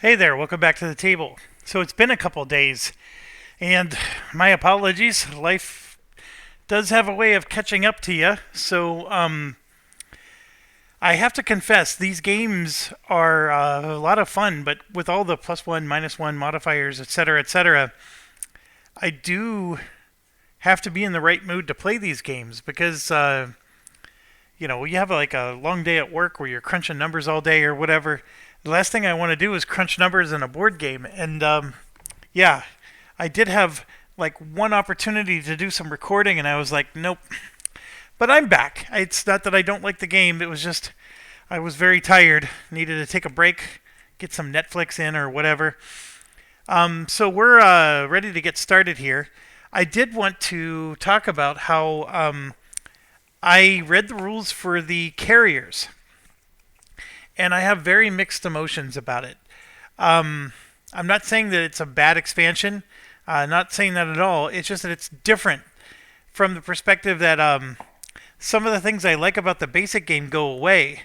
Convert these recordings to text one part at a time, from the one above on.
Hey there, welcome back to the table. So it's been a couple days, and my apologies. Life does have a way of catching up to you. So I have to confess, these games are a lot of fun, but with all the plus one, minus one modifiers, etc., I do have to be in the right mood to play these games because, you have like a long day at work where you're crunching numbers all day or whatever. The last thing I want to do is crunch numbers in a board game. And yeah, I did have like one opportunity to do some recording, and I was like, nope. But I'm back. It's not that I don't like the game. It was just I was very tired, needed to take a break, get some Netflix in or whatever. So we're ready to get started here. I did want to talk about how I read the rules for the carriers, and I have very mixed emotions about it. I'm not saying that it's a bad expansion. Not saying that at all. It's just that it's different from the perspective that some of the things I like about the basic game go away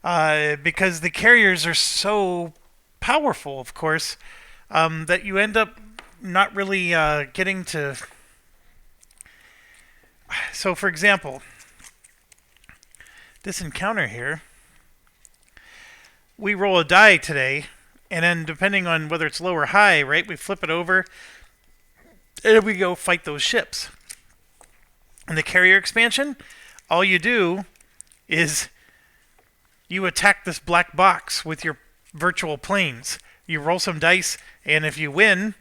because the carriers are so powerful, of course, that you end up not really getting to. So, for example, this encounter here, we roll a die today, and then depending on whether it's low or high, right, we flip it over, and we go fight those ships. In the carrier expansion, all you do is you attack this black box with your virtual planes. You roll some dice, and if you win,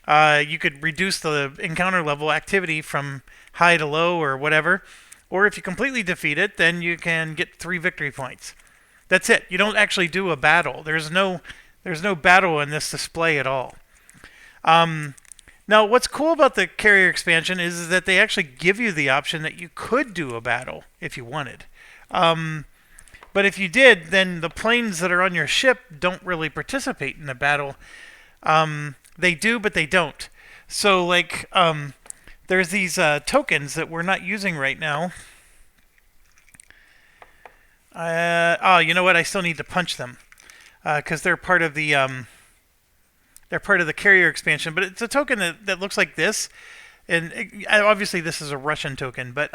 you could reduce the encounter level activity from high to low or whatever. Or if you completely defeat it, then you can get 3 victory points. That's it. You don't actually do a battle. There's no battle in this display at all. Now, what's cool about the carrier expansion is that they actually give you the option that you could do a battle if you wanted. But if you did, then the planes that are on your ship don't really participate in the battle. They do, but they don't. So, like, there's these tokens that we're not using right now. You know what? I still need to punch them because they're part of the carrier expansion. But it's a token that looks like this, and obviously this is a Russian token, but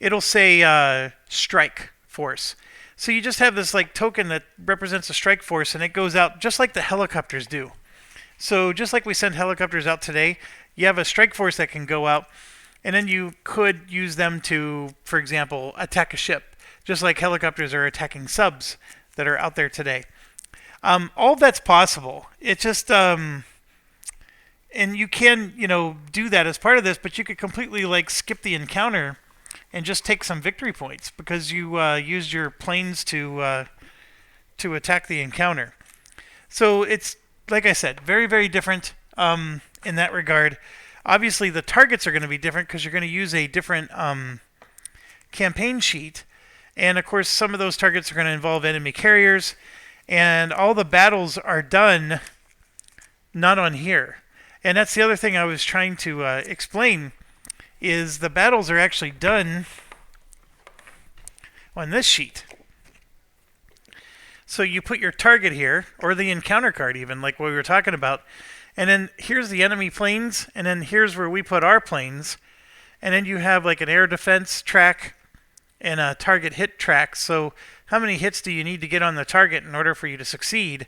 it'll say strike force. So you just have this like token that represents a strike force, and it goes out just like the helicopters do. So just like we send helicopters out today, you have a strike force that can go out, and then you could use them to, for example, attack a ship, just like helicopters are attacking subs that are out there today. All that's possible. It's just, and you can, do that as part of this, but you could completely like skip the encounter and just take some victory points because you used your planes to attack the encounter. So it's, like I said, very, very different in that regard. Obviously, the targets are going to be different because you're going to use a different campaign sheet. And, of course, some of those targets are going to involve enemy carriers. And all the battles are done not on here. And that's the other thing I was trying to explain is the battles are actually done on this sheet. So you put your target here, or the encounter card even, like what we were talking about. And then here's the enemy planes, and then here's where we put our planes. And then you have like an air defense track and a target hit track. So how many hits do you need to get on the target in order for you to succeed?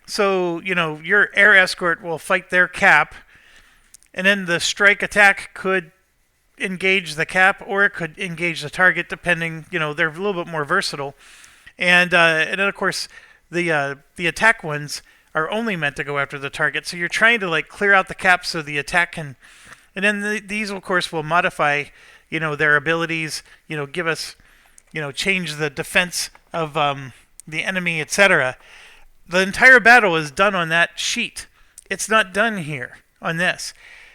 So, your air escort will fight their cap, and then the strike attack could engage the cap, or it could engage the target, depending, they're a little bit more versatile. And then, of course, the attack ones are only meant to go after the target. So you're trying to, like, clear out the cap so the attack can... And then these, of course, will modify, their abilities, give us, change the defense of the enemy, etc. The entire battle is done on that sheet. It's not done here on this.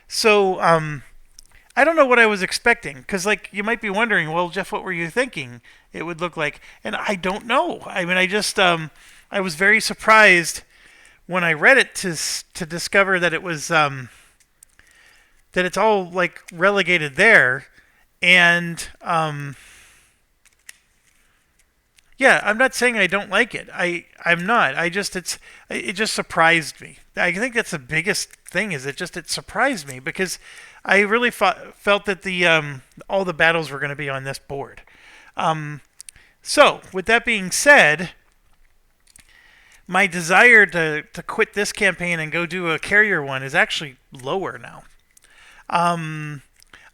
So I don't know what I was expecting because, like, you might be wondering, well, Jeff, what were you thinking it would look like? And I don't know. I mean, I was very surprised when I read it to discover that it was that it's all like relegated there, and Yeah, I'm not saying I don't like it. I'm not. It just surprised me. I think that's the biggest thing is it surprised me because I really felt that the all the battles were going to be on this board. So with that being said, my desire to quit this campaign and go do a carrier one is actually lower now.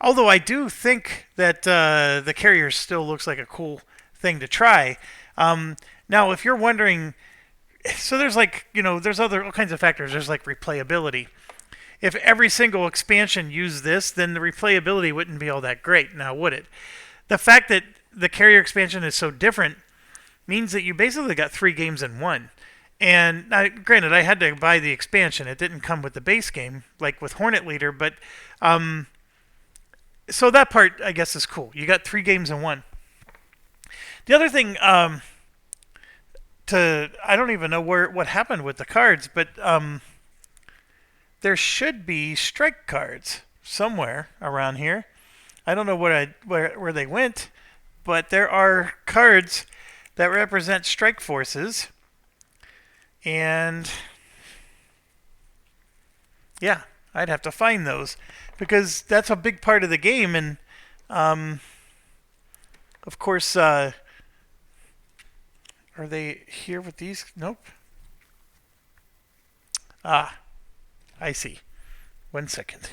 Although I do think that the carrier still looks like a cool thing to try. Now, if you're wondering, so there's like, there's all kinds of factors. There's like replayability. If every single expansion used this, then the replayability wouldn't be all that great, now would it? The fact that the carrier expansion is so different means that you basically got 3 games in one. And now, granted, I had to buy the expansion. It didn't come with the base game, like with Hornet Leader, but so that part, I guess, is cool. You got 3 games in one. The other thing, I don't even know what happened with the cards, but there should be strike cards somewhere around here. I don't know where they went, but there are cards that represent strike forces, and yeah, I'd have to find those because that's a big part of the game, and of course, are they here with these? Nope. Ah, I see. 1 second.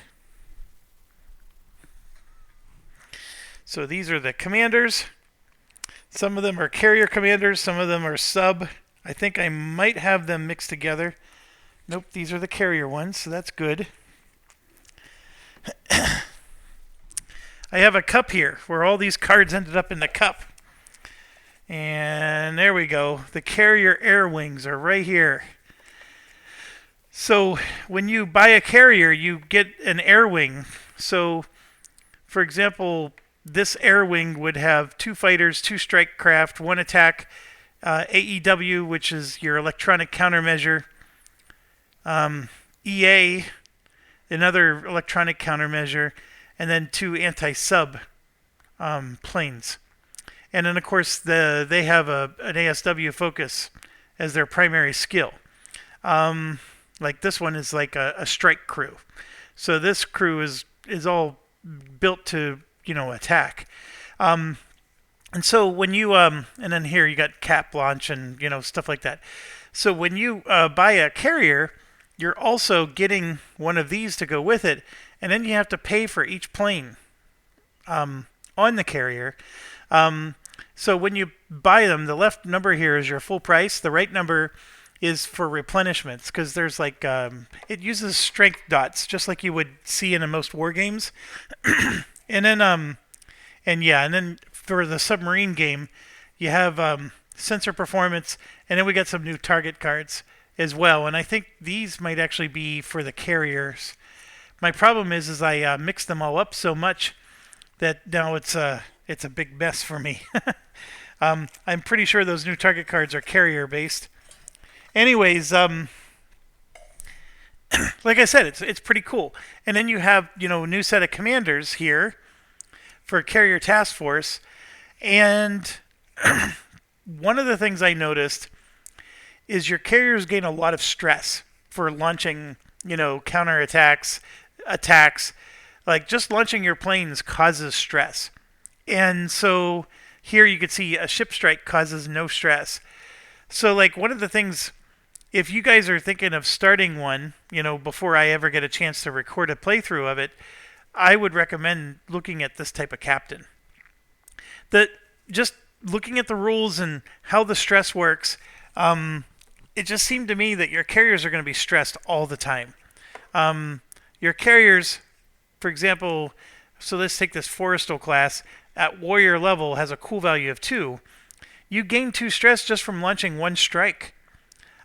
So these are the commanders. Some of them are carrier commanders. Some of them are sub. I think I might have them mixed together. Nope, these are the carrier ones, so that's good. I have a cup here where all these cards ended up in the cup. And there we go. The carrier air wings are right here. So when you buy a carrier, you get an air wing. So, for example, this air wing would have 2 fighters, 2 strike craft, 1 attack, AEW, which is your electronic countermeasure, EA, another electronic countermeasure, and then 2 anti-sub planes. And then, of course, they have an ASW focus as their primary skill. Like this one is like a strike crew. So this crew is all built to, attack. And so when you, and then here you got cap launch and, stuff like that. So when you buy a carrier, you're also getting one of these to go with it. And then you have to pay for each plane on the carrier. So when you buy them, the left number here is your full price. The right number is for replenishments because there's like it uses strength dots just like you would see in most war games. And then and then for the submarine game, you have sensor performance, and then we got some new target cards as well. And I think these might actually be for the carriers. My problem is I mixed them all up so much that now it's a big mess for me. I'm pretty sure those new target cards are carrier based. Anyways, like I said, it's pretty cool. And then you have, a new set of commanders here for Carrier Task Force. And one of the things I noticed is your carriers gain a lot of stress for launching, counterattacks, attacks. Like just launching your planes causes stress. And so here you could see a ship strike causes no stress. So like one of the things, if you guys are thinking of starting one, before I ever get a chance to record a playthrough of it, I would recommend looking at this type of captain. Just looking at the rules and how the stress works, it just seemed to me that your carriers are going to be stressed all the time. Your carriers, for example, so let's take this Forestal class, at warrior level has a cool value of 2. You gain 2 stress just from launching 1 strike.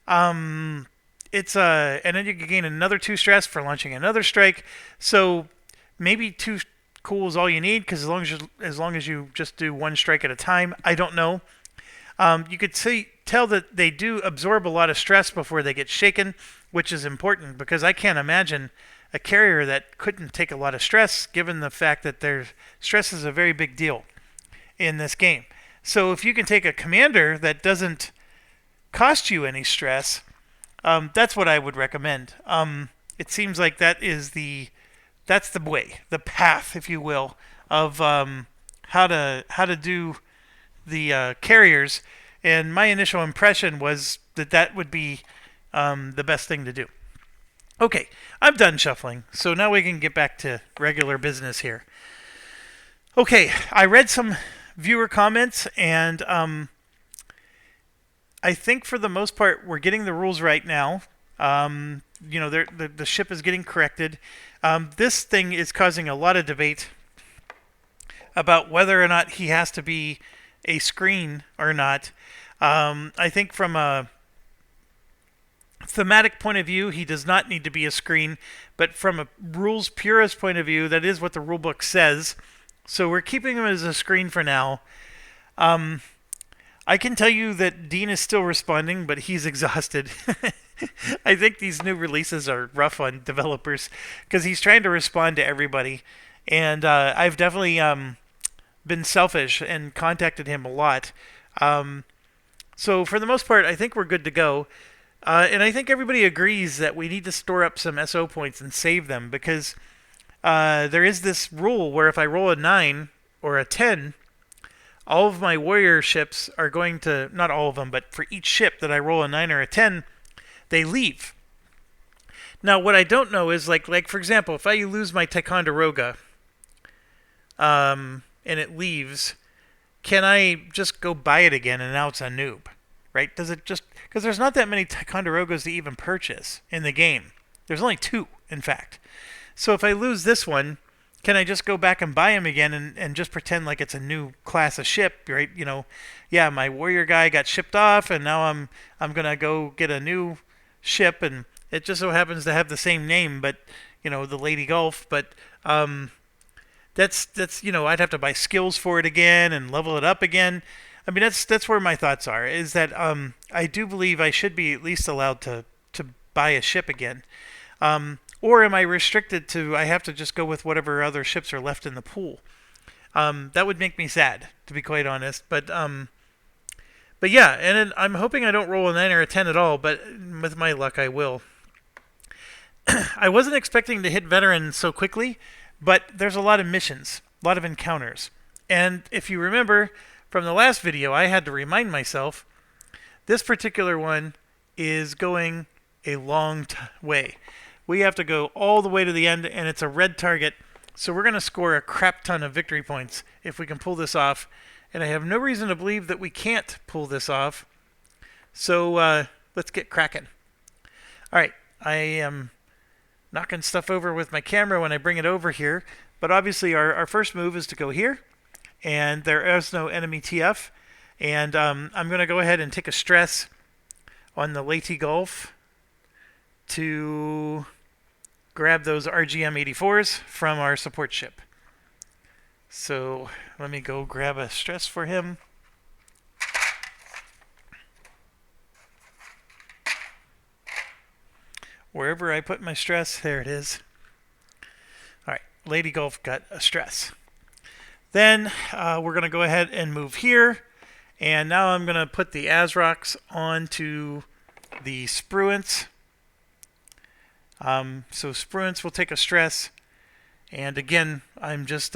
And then you can gain another 2 stress for launching another strike. So maybe 2 cool is all you need because as long as you just do 1 strike at a time. I don't know. You could tell that they do absorb a lot of stress before they get shaken, which is important because I can't imagine a carrier that couldn't take a lot of stress given the fact that their stress is a very big deal in this game. So if you can take a commander that doesn't cost you any stress, that's what I would recommend. It seems like that's the way, the path, if you will, of how to do the carriers. And my initial impression was that that would be the best thing to do. Okay, I'm done shuffling, so now we can get back to regular business here. Okay, I read some viewer comments, and I think for the most part we're getting the rules right now. The ship is getting corrected. This thing is causing a lot of debate about whether or not he has to be a screen or not. I think from a thematic point of view, he does not need to be a screen, but from a rules purist point of view, that is what the rulebook says. So we're keeping him as a screen for now. I can tell you that Dean is still responding, but he's exhausted. I think these new releases are rough on developers because he's trying to respond to everybody. And I've definitely been selfish and contacted him a lot. So for the most part, I think we're good to go. And I think everybody agrees that we need to store up some SO points and save them because there is this rule where if I roll a 9 or a 10, all of my warrior ships are going to, not all of them, but for each ship that I roll a 9 or a 10, they leave. Now, what I don't know is, like for example, if I lose my Ticonderoga and it leaves, can I just go buy it again and now it's a noob? Right? Does it just... Because there's not that many Ticonderogas to even purchase in the game. There's only 2, in fact. So if I lose this one, can I just go back and buy him again and just pretend like it's a new class of ship, right? Yeah, my warrior guy got shipped off, and now I'm going to go get a new ship, and it just so happens to have the same name, but, the Lady Gulf, but... That's I'd have to buy skills for it again and level it up again. I mean, that's where my thoughts are, is that I do believe I should be at least allowed to buy a ship again. Or am I restricted to, I have to just go with whatever other ships are left in the pool? That would make me sad, to be quite honest. But yeah, and I'm hoping I don't roll a 9 or a 10 at all, but with my luck I will. I wasn't expecting to hit veteran so quickly, but there's a lot of missions, a lot of encounters. And if you remember from the last video, I had to remind myself, this particular one is going a long way. We have to go all the way to the end, and it's a red target, so we're going to score a crap ton of victory points if we can pull this off. And I have no reason to believe that we can't pull this off. So let's get cracking. All right, I am knocking stuff over with my camera when I bring it over here, but obviously our first move is to go here, and there is no enemy TF, and I'm going to go ahead and take a stress on the Lady Gulf to grab those RGM 84s from our support ship. So let me go grab a stress for him. Wherever I put my stress, there it is. All right, Lady Gulf got a stress. Then we're going to go ahead and move here. And now I'm going to put the Azrocs onto the Spruance. So Spruance will take a stress. And again, I'm just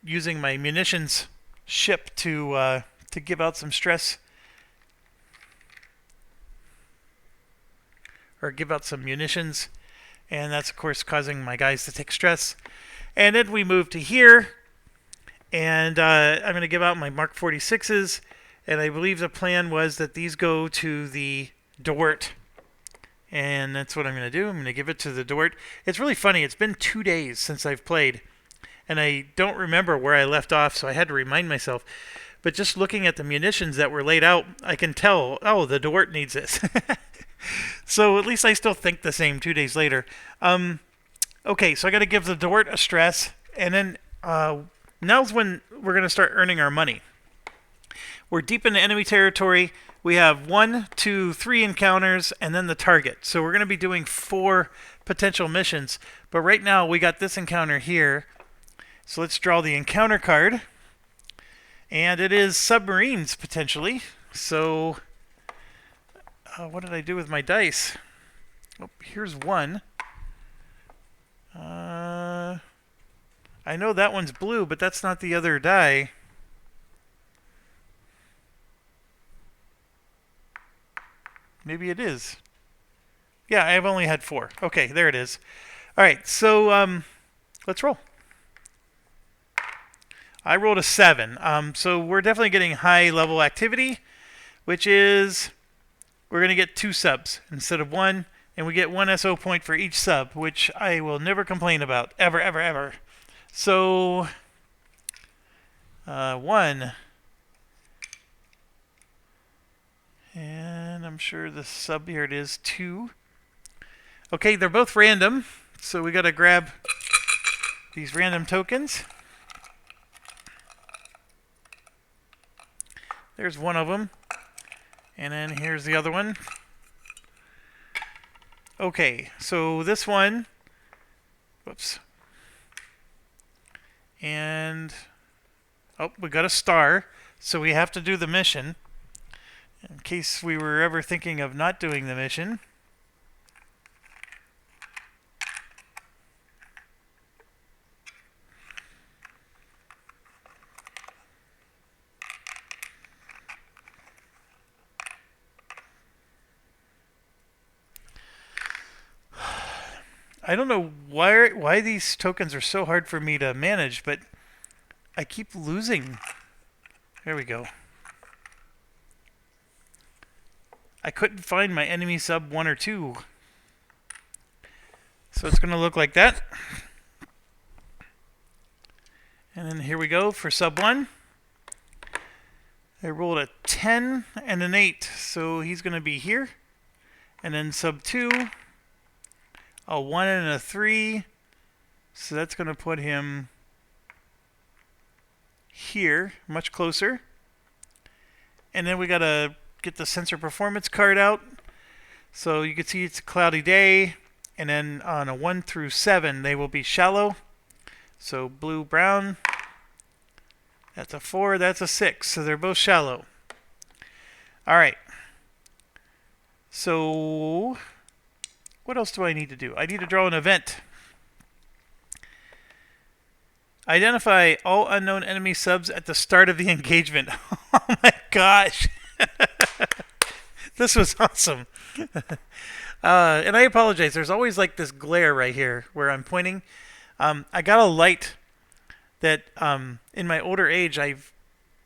using my munitions ship to give out some stress. Or give out some munitions. And that's, of course, causing my guys to take stress. And then we move to here. And I'm going to give out my Mark 46s. And I believe the plan was that these go to the Dort. And that's what I'm going to do. I'm going to give it to the Dort. It's really funny. It's been 2 days since I've played. And I don't remember where I left off, so I had to remind myself. But just looking at the munitions that were laid out, I can tell, oh, the Dort needs this. So at least I still think the same 2 days later. Okay, so I got to give the Dort a stress. And then now's when we're going to start earning our money. We're deep into enemy territory. We have 1, 2, 3 encounters, and then the target. So we're going to be doing 4 potential missions. But right now, we got this encounter here. So let's draw the encounter card. And it is submarines, potentially. So, what did I do with my dice? Oh, here's one. I know that one's blue, but that's not the other die. Maybe it is. Yeah, I've only had 4. Okay, there it is. All right, so let's roll. I rolled a 7. So we're definitely getting high level activity, which is we're going to get 2 subs instead of 1, and we get 1 SO point for each sub, which I will never complain about, ever, ever, ever. So 1. And I'm sure the sub here it is 2. Okay, they're both random, so we got to grab these random tokens. There's one of them. And then here's the other one. Okay, so this one, whoops. And, oh, we got a star, so we have to do the mission. In case we were ever thinking of not doing the mission. I don't know why these tokens are so hard for me to manage, but I keep losing. There we go. I couldn't find my enemy sub 1 or 2. So it's going to look like that. And then here we go for sub 1. I rolled a 10 and an 8, so he's going to be here. And then sub 2, a 1 and a 3. So that's going to put him here, much closer. And then we got to get the sensor performance card out. So you can see it's a cloudy day. And then on a 1 through 7, they will be shallow. So blue, brown. That's a 4, that's a 6. So they're both shallow. All right. So what else do I need to do? I need to draw an event. Identify all unknown enemy subs at the start of the engagement. Oh my gosh. This was awesome. And I apologize. There's always like this glare right here where I'm pointing. I got a light that in my older age I've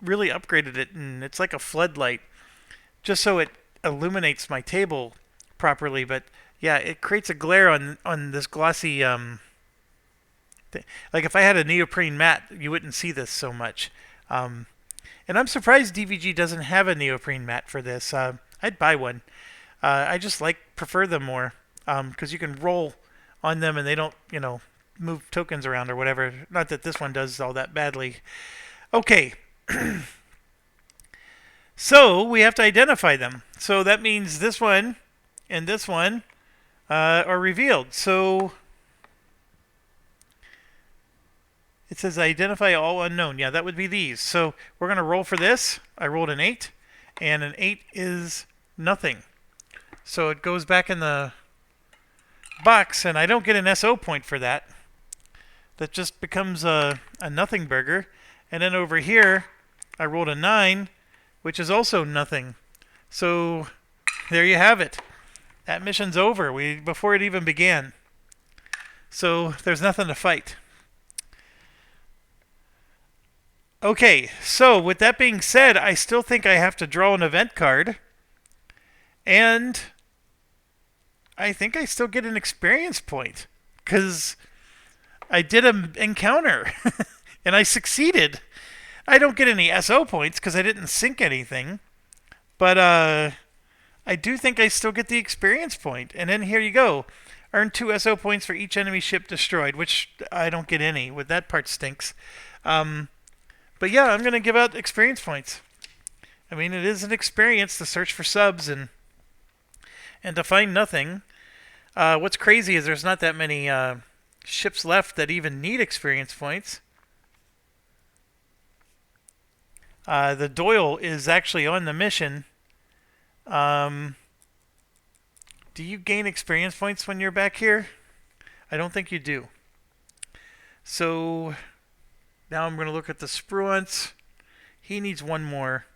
really upgraded it, and it's like a floodlight just so it illuminates my table properly. But yeah, it creates a glare on this glossy like if I had a neoprene mat, you wouldn't see this so much. And I'm surprised DVG doesn't have a neoprene mat for this. I'd buy one. I just prefer them more because you can roll on them and they don't, move tokens around or whatever. Not that this one does all that badly. Okay. So we have to identify them. So that means this one and this one are revealed. So it says identify all unknown. Yeah, that would be these. So we're going to roll for this. I rolled an 8, and an 8 is nothing. So it goes back in the box, and I don't get an SO point for that. That just becomes a nothing burger. And then over here, I rolled a 9, which is also nothing. So there you have it. That mission's over before it even began. So there's nothing to fight. Okay, so with that being said, I still think I have to draw an event card. And I think I still get an experience point. Because I did an encounter. And I succeeded. I don't get any SO points because I didn't sink anything. But I do think I still get the experience point. And then here you go. Earn 2 SO points for each enemy ship destroyed, which I don't get any. With that part stinks. But yeah, I'm going to give out experience points. I mean, it is an experience to search for subs and to find nothing. What's crazy is there's not that many ships left that even need experience points. The Doyle is actually on the mission. Um, do you gain experience points when you're back here? I don't think you do. So now I'm going to look at the Spruance. He needs one more.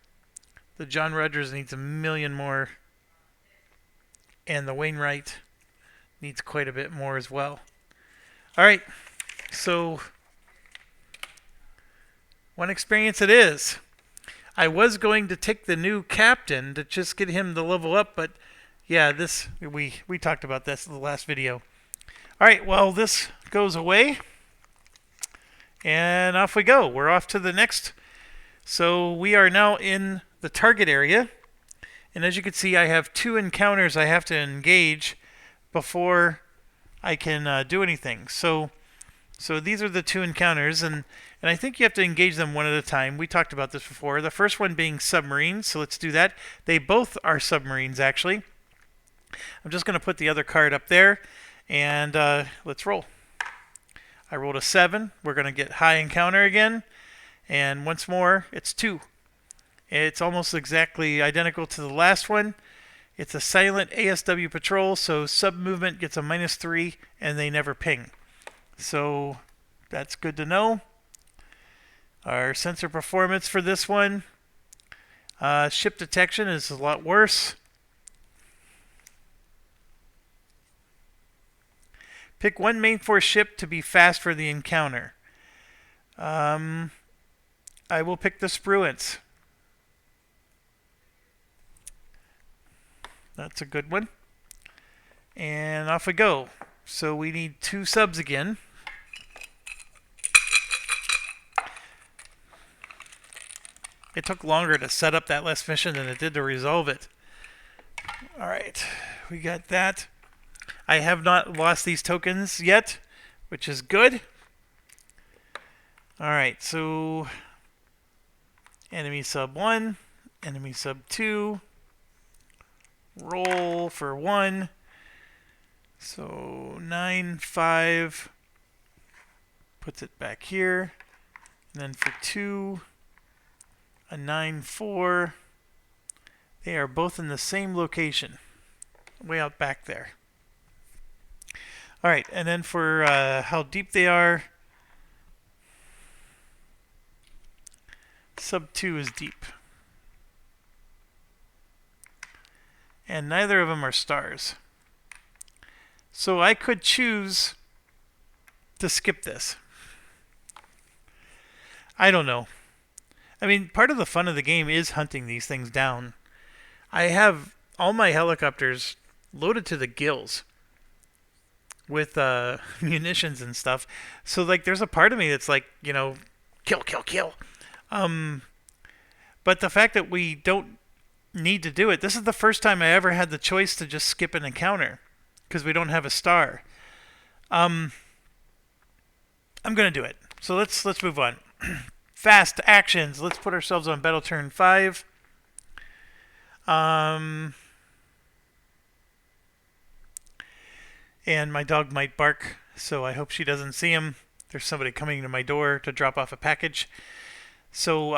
The John Rogers needs a million more. And the Wainwright needs quite a bit more as well. Alright, so one experience it is. I was going to take the new captain to just get him to level up, but yeah, this we talked about this in the last video. Alright, well, this goes away. And off we go. We're off to the next. So we are now in the target area. And as you can see, I have 2 encounters I have to engage before I can do anything. So these are the 2 encounters, and I think you have to engage them one at a time. We talked about this before. The first one being submarines, so let's do that. They both are submarines, actually. I'm just going to put the other card up there, and let's roll. I rolled a 7. We're going to get high encounter again, and once more, it's 2. It's almost exactly identical to the last one. It's a silent ASW patrol, so sub movement gets a -3, and they never ping. So that's good to know. Our sensor performance for this one, ship detection is a lot worse. Pick one main force ship to be fast for the encounter. I will pick the Spruance. That's a good one. And off we go. So we need 2 subs again. It took longer to set up that last mission than it did to resolve it. Alright, we got that. I have not lost these tokens yet, which is good. Alright, so enemy sub 1, enemy sub 2. Roll for 1. So 9, 5. Puts it back here. And then for 2, a 9, 4. They are both in the same location. Way out back there. Alright, and then for how deep they are. Sub 2 is deep. And neither of them are stars. So I could choose to skip this. I don't know. I mean, part of the fun of the game is hunting these things down. I have all my helicopters loaded to the gills with munitions and stuff. So, like, there's a part of me that's like, you know, kill, kill, kill. But the fact that we don't need to do it, this is the first time I ever had the choice to just skip an encounter because we don't have a star. I'm gonna do it. So let's move on. Fast actions. Let's put ourselves on battle turn 5. And my dog might bark, so I hope she doesn't see him. There's somebody coming to my door to drop off a package. So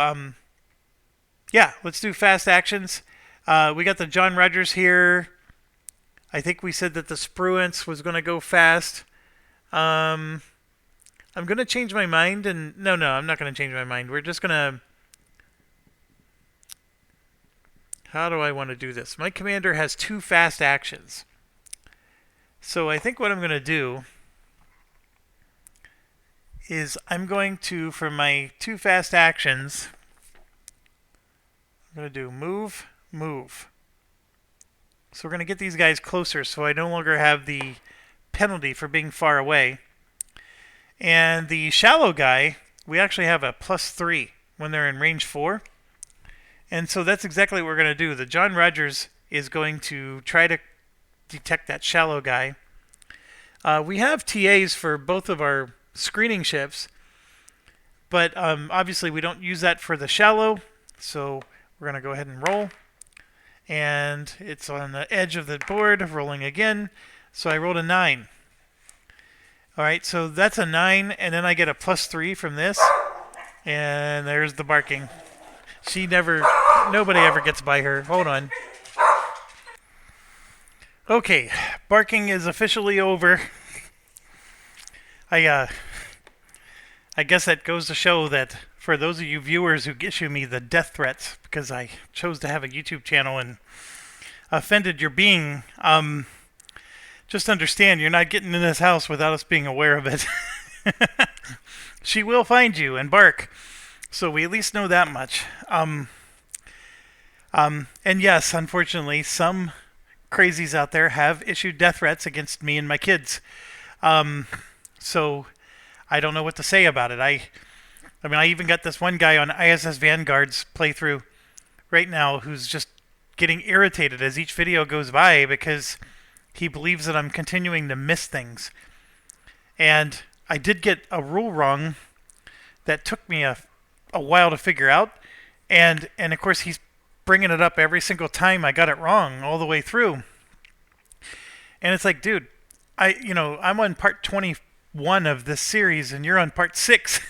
yeah, let's do fast actions. We got the John Rogers here. I think we said that the Spruance was going to go fast. I'm going to change my mind. And no, I'm not going to change my mind. We're just going to... How do I want to do this? My commander has 2 fast actions. So I think what I'm going to do is I'm going to, for my 2 fast actions... I'm going to do move, move. So we're going to get these guys closer so I no longer have the penalty for being far away. And the shallow guy, we actually have a +3 when they're in range 4. And so that's exactly what we're going to do. The John Rogers is going to try to detect that shallow guy. We have TAs for both of our screening ships, but obviously we don't use that for the shallow. So we're going to go ahead and roll. And it's on the edge of the board, rolling again. So I rolled a 9. Alright, so that's a 9, and then I get a +3 from this. And there's the barking. She never, nobody ever gets by her. Hold on. Okay, barking is officially over. I I guess that goes to show that for those of you viewers who issue me the death threats because I chose to have a YouTube channel and offended your being, just understand you're not getting in this house without us being aware of it. She will find you and bark, so we at least know that much. And yes, unfortunately, some crazies out there have issued death threats against me and my kids. So I don't know what to say about it. I mean, I even got this one guy on ISS Vanguard's playthrough right now who's just getting irritated as each video goes by because he believes that I'm continuing to miss things. And I did get a rule wrong that took me a while to figure out. And of course, he's bringing it up every single time I got it wrong all the way through. And it's like, dude, I'm on part 21 of this series and you're on part 6.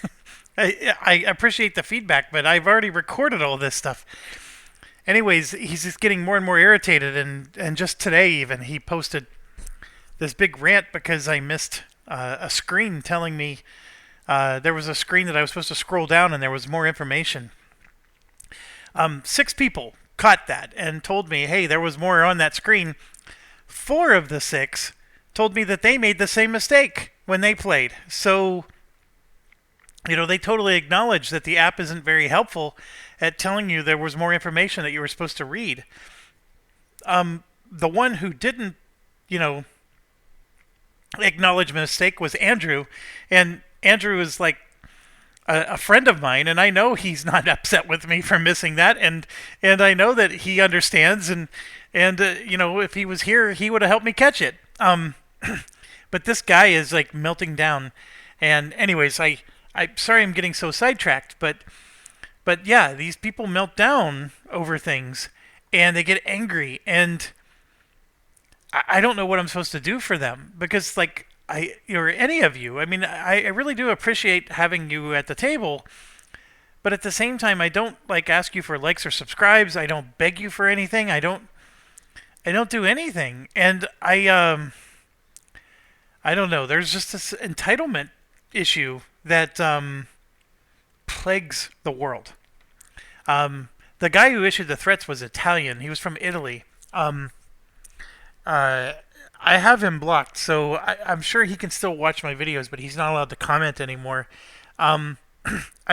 I appreciate the feedback, but I've already recorded all this stuff. Anyways, he's just getting more and more irritated, and just today even he posted this big rant because I missed a screen telling me there was a screen that I was supposed to scroll down and there was more information. 6 people caught that and told me, hey, there was more on that screen. 4 of the 6 told me that they made the same mistake when they played. So, they totally acknowledge that the app isn't very helpful at telling you there was more information that you were supposed to read. The one who didn't, acknowledge mistake was Andrew. And Andrew is like a friend of mine, and I know he's not upset with me for missing that, and I know that he understands, and if he was here, he would have helped me catch it. But this guy is like melting down, and anyways, I'm sorry I'm getting so sidetracked, but yeah, these people melt down over things, and they get angry, and I don't know what I'm supposed to do for them because or any of you. I mean, I really do appreciate having you at the table, but at the same time, I don't ask you for likes or subscribes. I don't beg you for anything. I don't do anything, and I don't know. There's just this entitlement issue that plagues the world. The guy who issued the threats was Italian. He was from Italy. I have him blocked, so I'm sure he can still watch my videos, but he's not allowed to comment anymore. I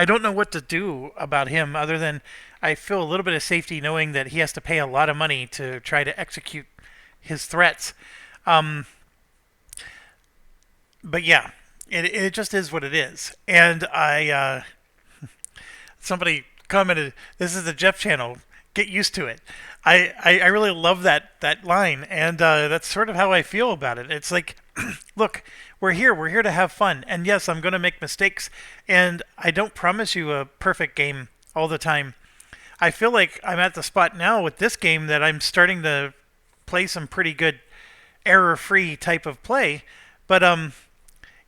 don't know what to do about him other than I feel a little bit of safety knowing that he has to pay a lot of money to try to execute his threats. But yeah, it just is what it is. And somebody commented, "This is the Jeff channel. Get used to it." I really love that line, and that's sort of how I feel about it. It's like, look, we're here to have fun, and yes, I'm going to make mistakes, and I don't promise you a perfect game all the time. I feel like I'm at the spot now with this game that I'm starting to play some pretty good error-free type of play, but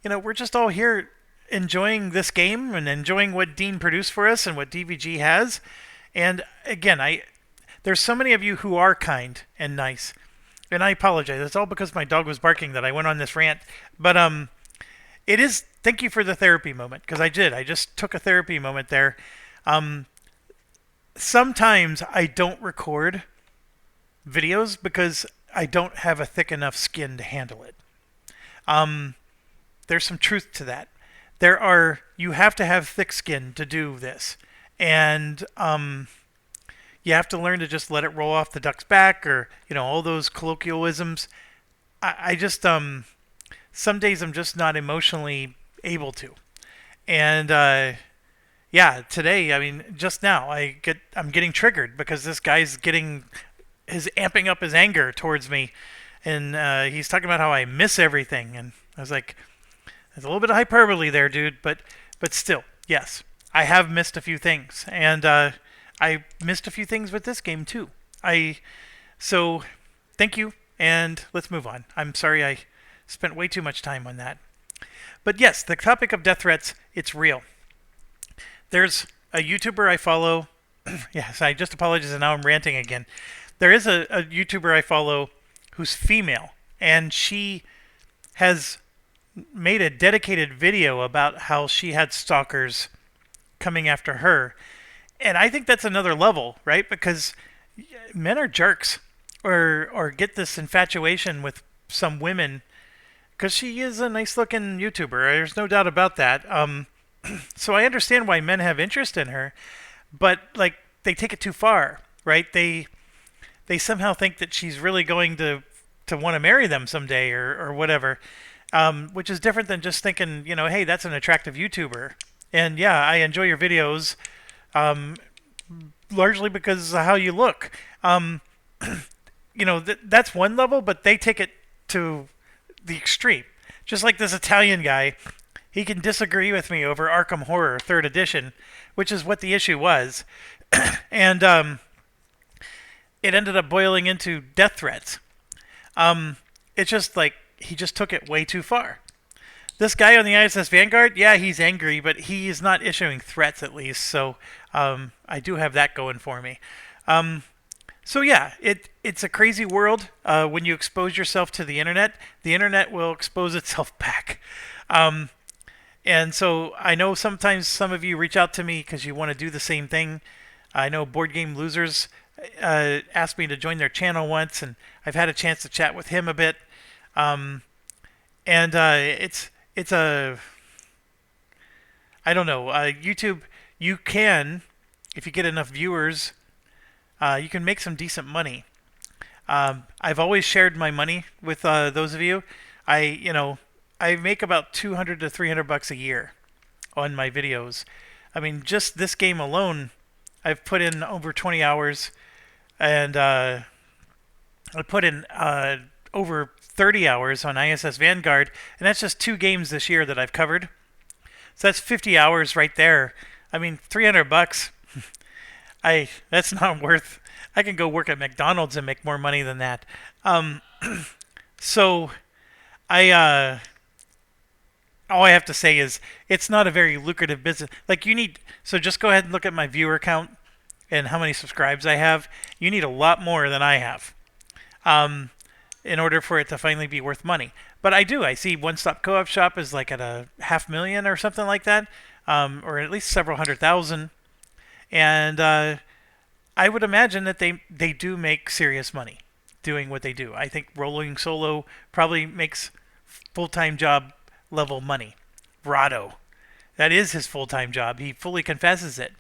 we're just all here enjoying this game and enjoying what Dean produced for us and what DVG has. And again, there's so many of you who are kind and nice, and I apologize. It's all because my dog was barking that I went on this rant. But it is. Thank you for the therapy moment, because I did. I just took a therapy moment there. Sometimes I don't record videos because I don't have a thick enough skin to handle it. There's some truth to that. You have to have thick skin to do this, and you have to learn to just let it roll off the duck's back, or all those colloquialisms. I just some days I'm just not emotionally able to, and yeah, today, I mean, just now I'm getting triggered because this guy's amping up his anger towards me, and he's talking about how I miss everything, and I was like, there's a little bit of hyperbole there, dude, but still, yes, I have missed a few things, and I missed a few things with this game too. So thank you, and let's move on. I'm sorry I spent way too much time on that. But yes, the topic of death threats, it's real. There's a YouTuber I follow Yes, I just apologize, and now I'm ranting again. There is a YouTuber I follow who's female, and she has made a dedicated video about how she had stalkers coming after her. And I think that's another level, right? Because men are jerks, or get this infatuation with some women because she is a nice looking YouTuber. There's no doubt about that. So I understand why men have interest in her, but like they take it too far, right? They somehow think that she's really going to want to marry them someday or whatever, which is different than just thinking, hey, that's an attractive YouTuber. And yeah, I enjoy your videos, um, largely because of how you look. That's one level, but they take it to the extreme. Just like this Italian guy, he can disagree with me over Arkham Horror 3rd Edition, which is what the issue was. And it ended up boiling into death threats. It's just like he just took it way too far. This guy on the ISS Vanguard, yeah, he's angry, but he is not issuing threats at least, so I do have that going for me. So yeah, it's a crazy world. When you expose yourself to the internet will expose itself back. And so I know sometimes some of you reach out to me because you want to do the same thing. I know Board Game Losers asked me to join their channel once, and I've had a chance to chat with him a bit. And it's a, I don't know, YouTube, you can, if you get enough viewers, you can make some decent money. I've always shared my money with those of you. I make about 200 to 300 bucks a year on my videos. I mean, just this game alone, I've put in over 20 hours, and I put in over 30 hours on ISS Vanguard, and that's just 2 games this year that I've covered. So that's 50 hours right there. I mean, 300 bucks. That's not worth. I can go work at McDonald's and make more money than that. So I all I have to say is it's not a very lucrative business. Like so just go ahead and look at my viewer count and how many subscribes I have. You need a lot more than I have. In order for it to finally be worth money. But I see One Stop Co-op Shop is like at a 500,000 or something like that, or at least several 100,000. And I would imagine that they do make serious money doing what they do. I think Rolling Solo probably makes full-time job level money. Rado, that is his full-time job. He fully confesses it.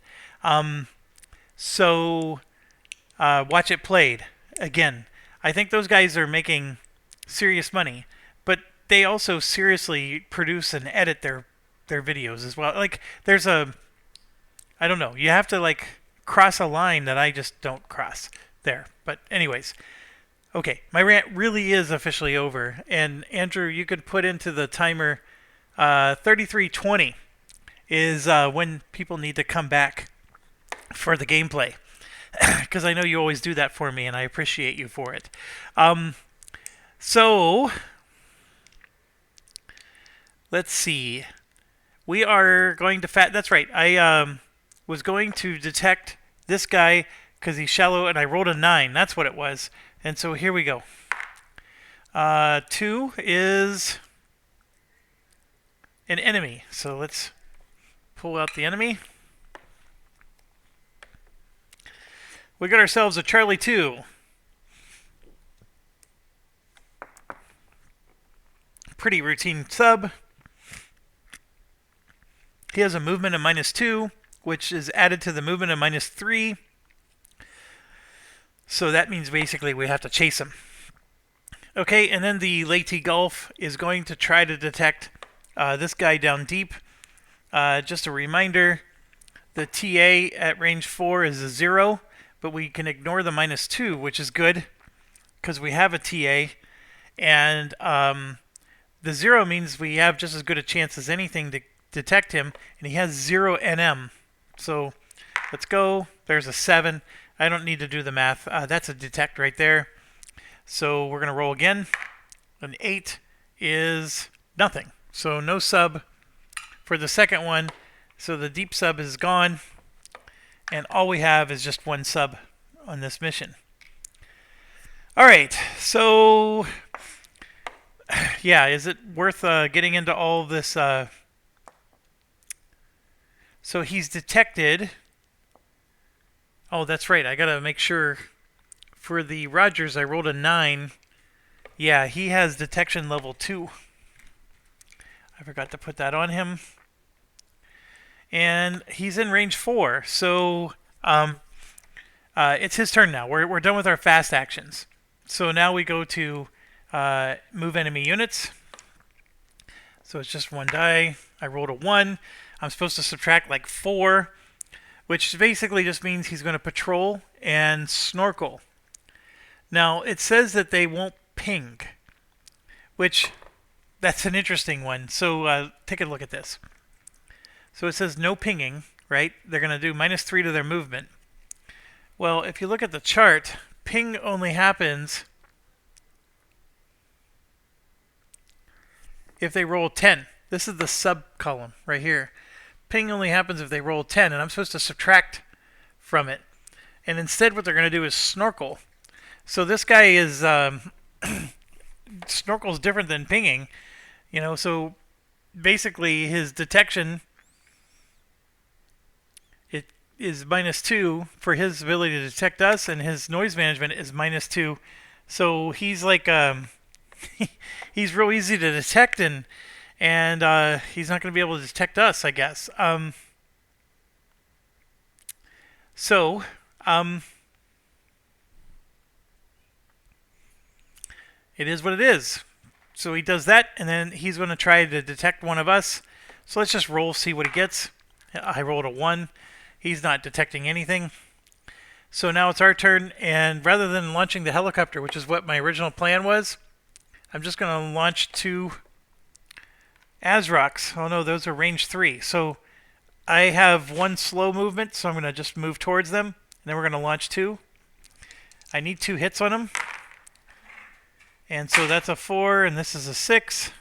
So Watch It Played, again, I think those guys are making serious money, but they also seriously produce and edit their videos as well. Like I don't know, you have to like cross a line that I just don't cross there. But anyways, okay, my rant really is officially over. And Andrew, you could put into the timer 33:20 is when people need to come back for the gameplay. Because I know you always do that for me, and I appreciate you for it. So, let's see. We are going to That's right. I was going to detect this guy because he's shallow, and I rolled a 9. That's what it was. And so here we go. 2 is an enemy. So let's pull out the enemy. We got ourselves a Charlie 2. Pretty routine sub. He has a movement of -2, which is added to the movement of -3. So that means basically we have to chase him. Okay, and then the Lady Golf is going to try to detect this guy down deep. Just a reminder, the TA at range 4 is a 0. But we can ignore the -2, which is good because we have a TA. And the 0 means we have just as good a chance as anything to detect him. And he has 0 NM. So let's go. There's a 7. I don't need to do the math. That's a detect right there. So we're going to roll again. An 8 is nothing. So no sub for the second one. So the deep sub is gone. and all we have is just one sub on this mission. All right, so yeah, is it worth getting into all this? So he's detected. Oh, that's right. I gotta make sure. For the Rogers, I rolled a 9. Yeah, he has detection level 2. I forgot to put that on him. And he's in range 4, so it's his turn now. We're done with our fast actions. So now we go to move enemy units. So it's just one die. I rolled a 1. I'm supposed to subtract like 4, which basically just means he's going to patrol and snorkel. Now, it says that they won't ping, which that's an interesting one. So take a look at this. So it says no pinging, right? They're going to do -3 to their movement. Well, if you look at the chart, ping only happens if they roll 10. This is the sub column right here. Ping only happens if they roll 10, and I'm supposed to subtract from it. And instead what they're going to do is snorkel. So this guy is snorkel's different than pinging, you know. So basically, his detection it is -2 for his ability to detect us, and his noise management is -2. So he's like he's real easy to detect, and he's not going to be able to detect us, I guess. It is what it is. So he does that, and then he's going to try to detect one of us. So let's just roll, see what he gets. I rolled a 1. He's not detecting anything. So now it's our turn, and rather than launching the helicopter, which is what my original plan was, I'm just going to launch 2 Azrocs. Oh no, those are range 3. So I have 1 slow movement, so I'm going to just move towards them, and then we're going to launch 2. I need 2 hits on them. And so that's a 4, and this is a 6.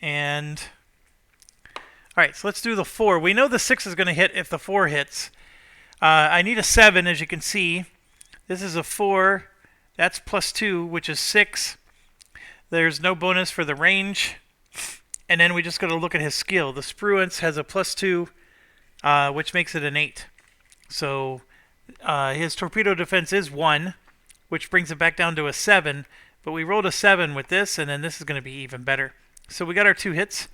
And all right, so let's do the 4. We know the 6 is going to hit if the 4 hits. I need a 7, as you can see. This is a 4. That's +2, which is 6. There's no bonus for the range. And then we just got to look at his skill. The Spruance has a +2, which makes it an 8. So his torpedo defense is 1, which brings it back down to a 7. But we rolled a 7 with this, and then this is going to be even better. So we got our 2 hits,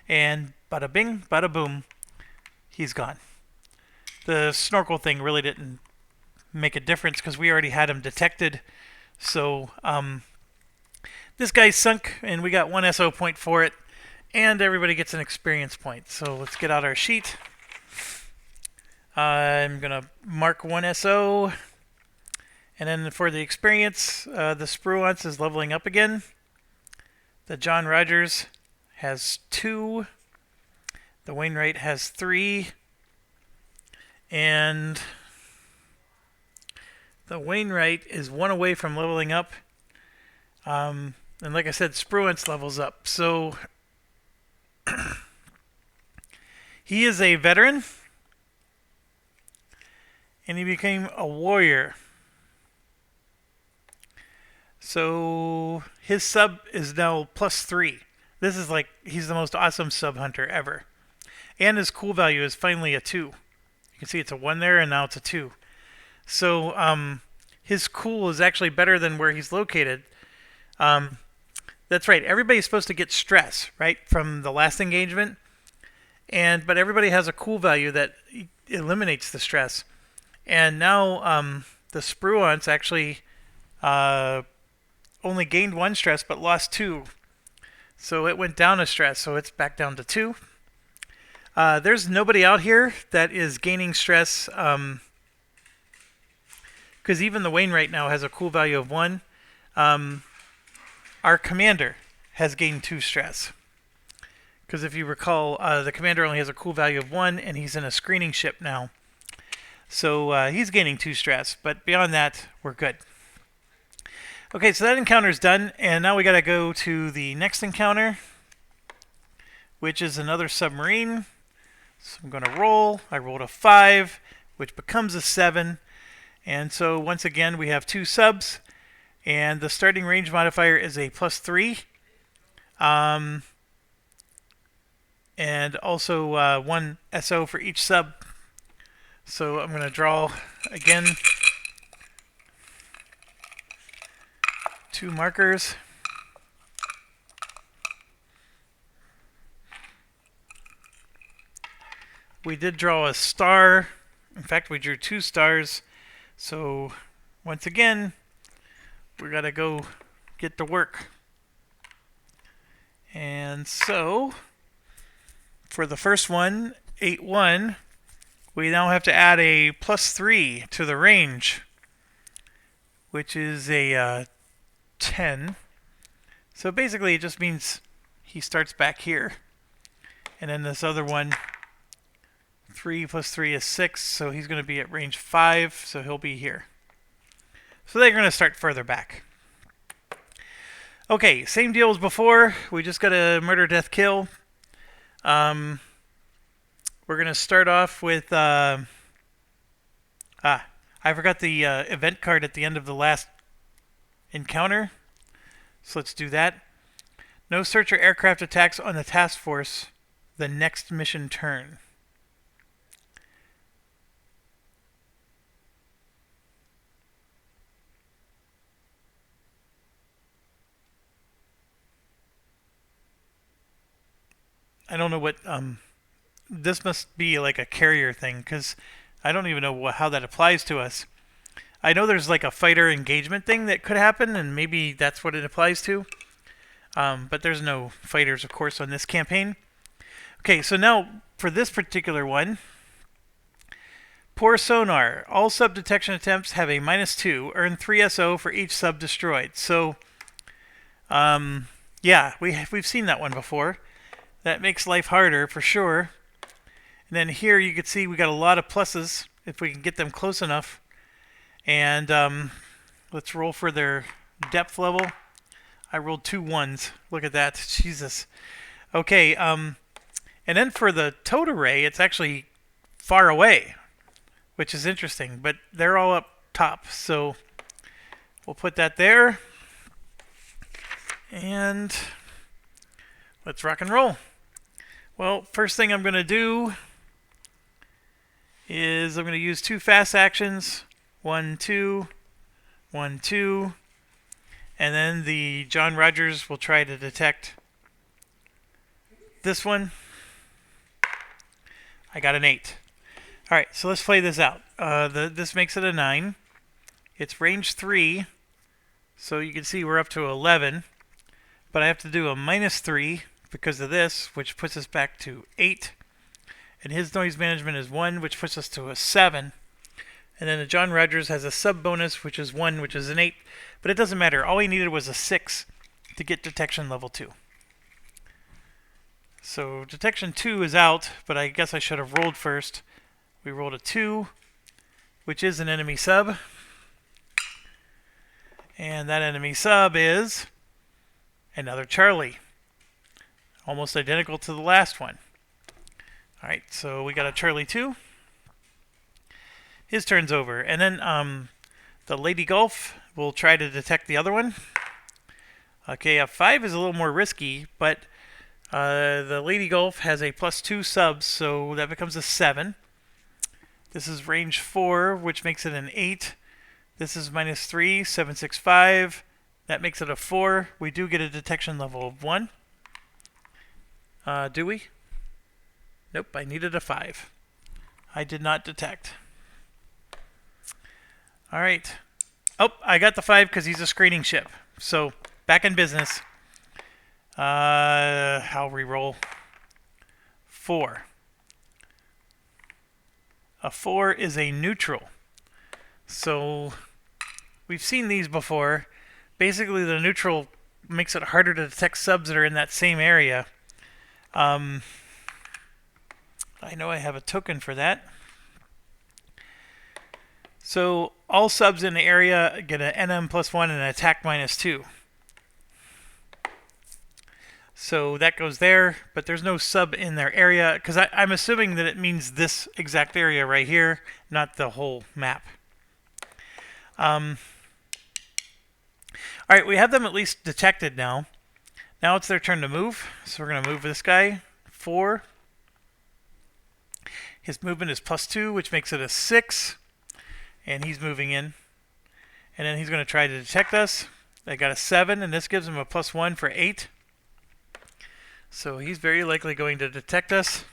and bada bing, bada boom, he's gone. The snorkel thing really didn't make a difference because we already had him detected. So this guy's sunk, and we got 1 SO point for it, and everybody gets an experience point. So let's get out our sheet. I'm going to mark 1 SO. And then for the experience, the Spruance is leveling up again. The John Rogers has 2. The Wainwright has 3. And the Wainwright is 1 away from leveling up. And like I said, Spruance levels up. So he is a veteran. And he became a warrior. So his sub is now +3. This is like, he's the most awesome sub hunter ever. And his cool value is finally a 2. You can see it's a 1 there, and now it's a 2. So his cool is actually better than where he's located. That's right, everybody's supposed to get stress, right, from the last engagement. But everybody has a cool value that eliminates the stress. And now the Spruance actually only gained 1 stress but lost 2. So it went down a stress, so it's back down to 2. There's nobody out here that is gaining stress because even the Wainwright now has a cool value of 1. Our commander has gained 2 stress. Because if you recall, the commander only has a cool value of 1, and he's in a screening ship now. So he's gaining 2 stress, but beyond that, we're good. Okay, so that encounter's done, and now we gotta go to the next encounter, which is another submarine. So I'm going to roll. I rolled a 5, which becomes a 7. And so once again, we have 2 subs. And the starting range modifier is a +3. And also 1 SO for each sub. So I'm going to draw again 2 markers. We did draw a star. In fact, we drew 2 stars. So once again, we got to go get to work. And so for the first one, 8-1, we now have to add a +3 to the range, which is a 10. So basically it just means he starts back here. And then this other one, 3 + 3 is 6, so he's going to be at range 5, so he'll be here. So they're going to start further back. Okay, same deal as before. We just got a murder, death, kill. We're going to start off with... I forgot the event card at the end of the last encounter. So let's do that. No search or aircraft attacks on the task force the next mission turn. I don't know what... this must be like a carrier thing, because I don't even know how that applies to us. I know there's like a fighter engagement thing that could happen, and maybe that's what it applies to. But there's no fighters, of course, on this campaign. Okay, so now for this particular one, poor sonar. All sub detection attempts have a -2. Earn 3 SO for each sub destroyed. So, yeah, we've seen that one before. That makes life harder for sure. And then here you can see we got a lot of pluses if we can get them close enough. And let's roll for their depth level. I rolled 2 1s. Look at that. Jesus. Okay, and then for the towed array, it's actually far away, which is interesting. But they're all up top, so we'll put that there. And let's rock and roll. Well, first thing I'm going to do is I'm going to use 2 fast actions. 1, 2, 1, 2. And then the John Rogers will try to detect this one. I got an 8. Alright, so let's play this out. This makes it a 9. It's range 3. So you can see we're up to 11. But I have to do a -3 because of this, which puts us back to 8. And his noise management is 1, which puts us to a 7. And then the John Rogers has a sub bonus, which is 1, which is an 8. But it doesn't matter. All he needed was a 6 to get detection level 2. So detection 2 is out, but I guess I should have rolled first. We rolled a 2, which is an enemy sub. And that enemy sub is another Charlie. Almost identical to the last one. Alright, so we got a Charlie 2. His turn's over. And then the Lady Gulf will try to detect the other one. Okay, a 5 is a little more risky, but the Lady Gulf has a +2 subs, so that becomes a 7. This is range 4, which makes it an 8. This is -3, 7, 6, 5. That makes it a 4. We do get a detection level of 1. Do we? Nope, I needed a 5. I did not detect. Alright. Oh, I got the 5 because he's a screening ship. So, back in business. I'll re-roll. 4. A 4 is a neutral. So, we've seen these before. Basically, the neutral makes it harder to detect subs that are in that same area. I know I have a token for that. So all subs in the area get an NM +1 and an attack -2. So that goes there, but there's no sub in their area because I'm assuming that it means this exact area right here, not the whole map. All right, we have them at least detected now. Now it's their turn to move, so we're going to move this guy. 4. His movement is +2, which makes it a 6. And he's moving in. And then he's going to try to detect us. I got a 7, and this gives him a +1 for 8. So he's very likely going to detect us.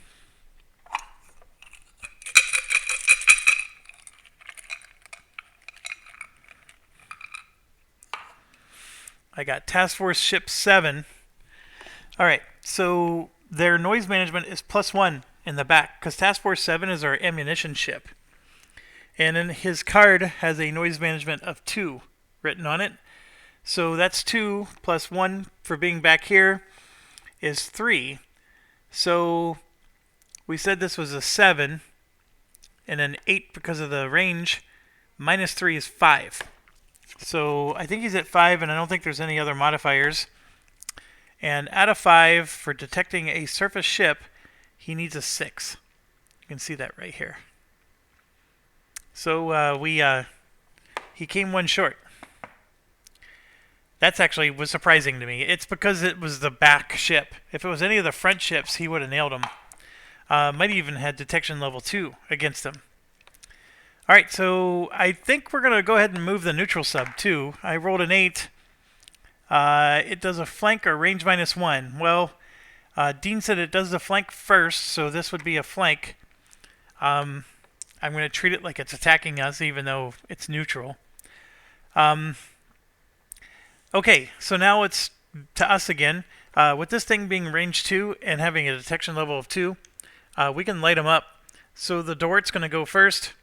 I got Task Force Ship 7. Alright, so their noise management is +1 in the back, because Task Force 7 is our ammunition ship. And then his card has a noise management of 2 written on it. So that's 2 plus 1 for being back here is 3. So we said this was a 7, and then 8 because of the range, minus 3 is 5. So I think he's at 5, and I don't think there's any other modifiers. And out of 5, for detecting a surface ship, he needs a 6. You can see that right here. So he came 1 short. That's actually was surprising to me. It's because it was the back ship. If it was any of the front ships, he would have nailed him. Might even had detection level 2 against him. Alright, so I think we're going to go ahead and move the neutral sub too. I rolled an 8. It does a flank or range -1. Well, Dean said it does the flank first, so this would be a flank. I'm going to treat it like it's attacking us, even though it's neutral. Okay, so now it's to us again. With this thing being range 2 and having a detection level of 2, we can light them up. So the Dort's going to go first,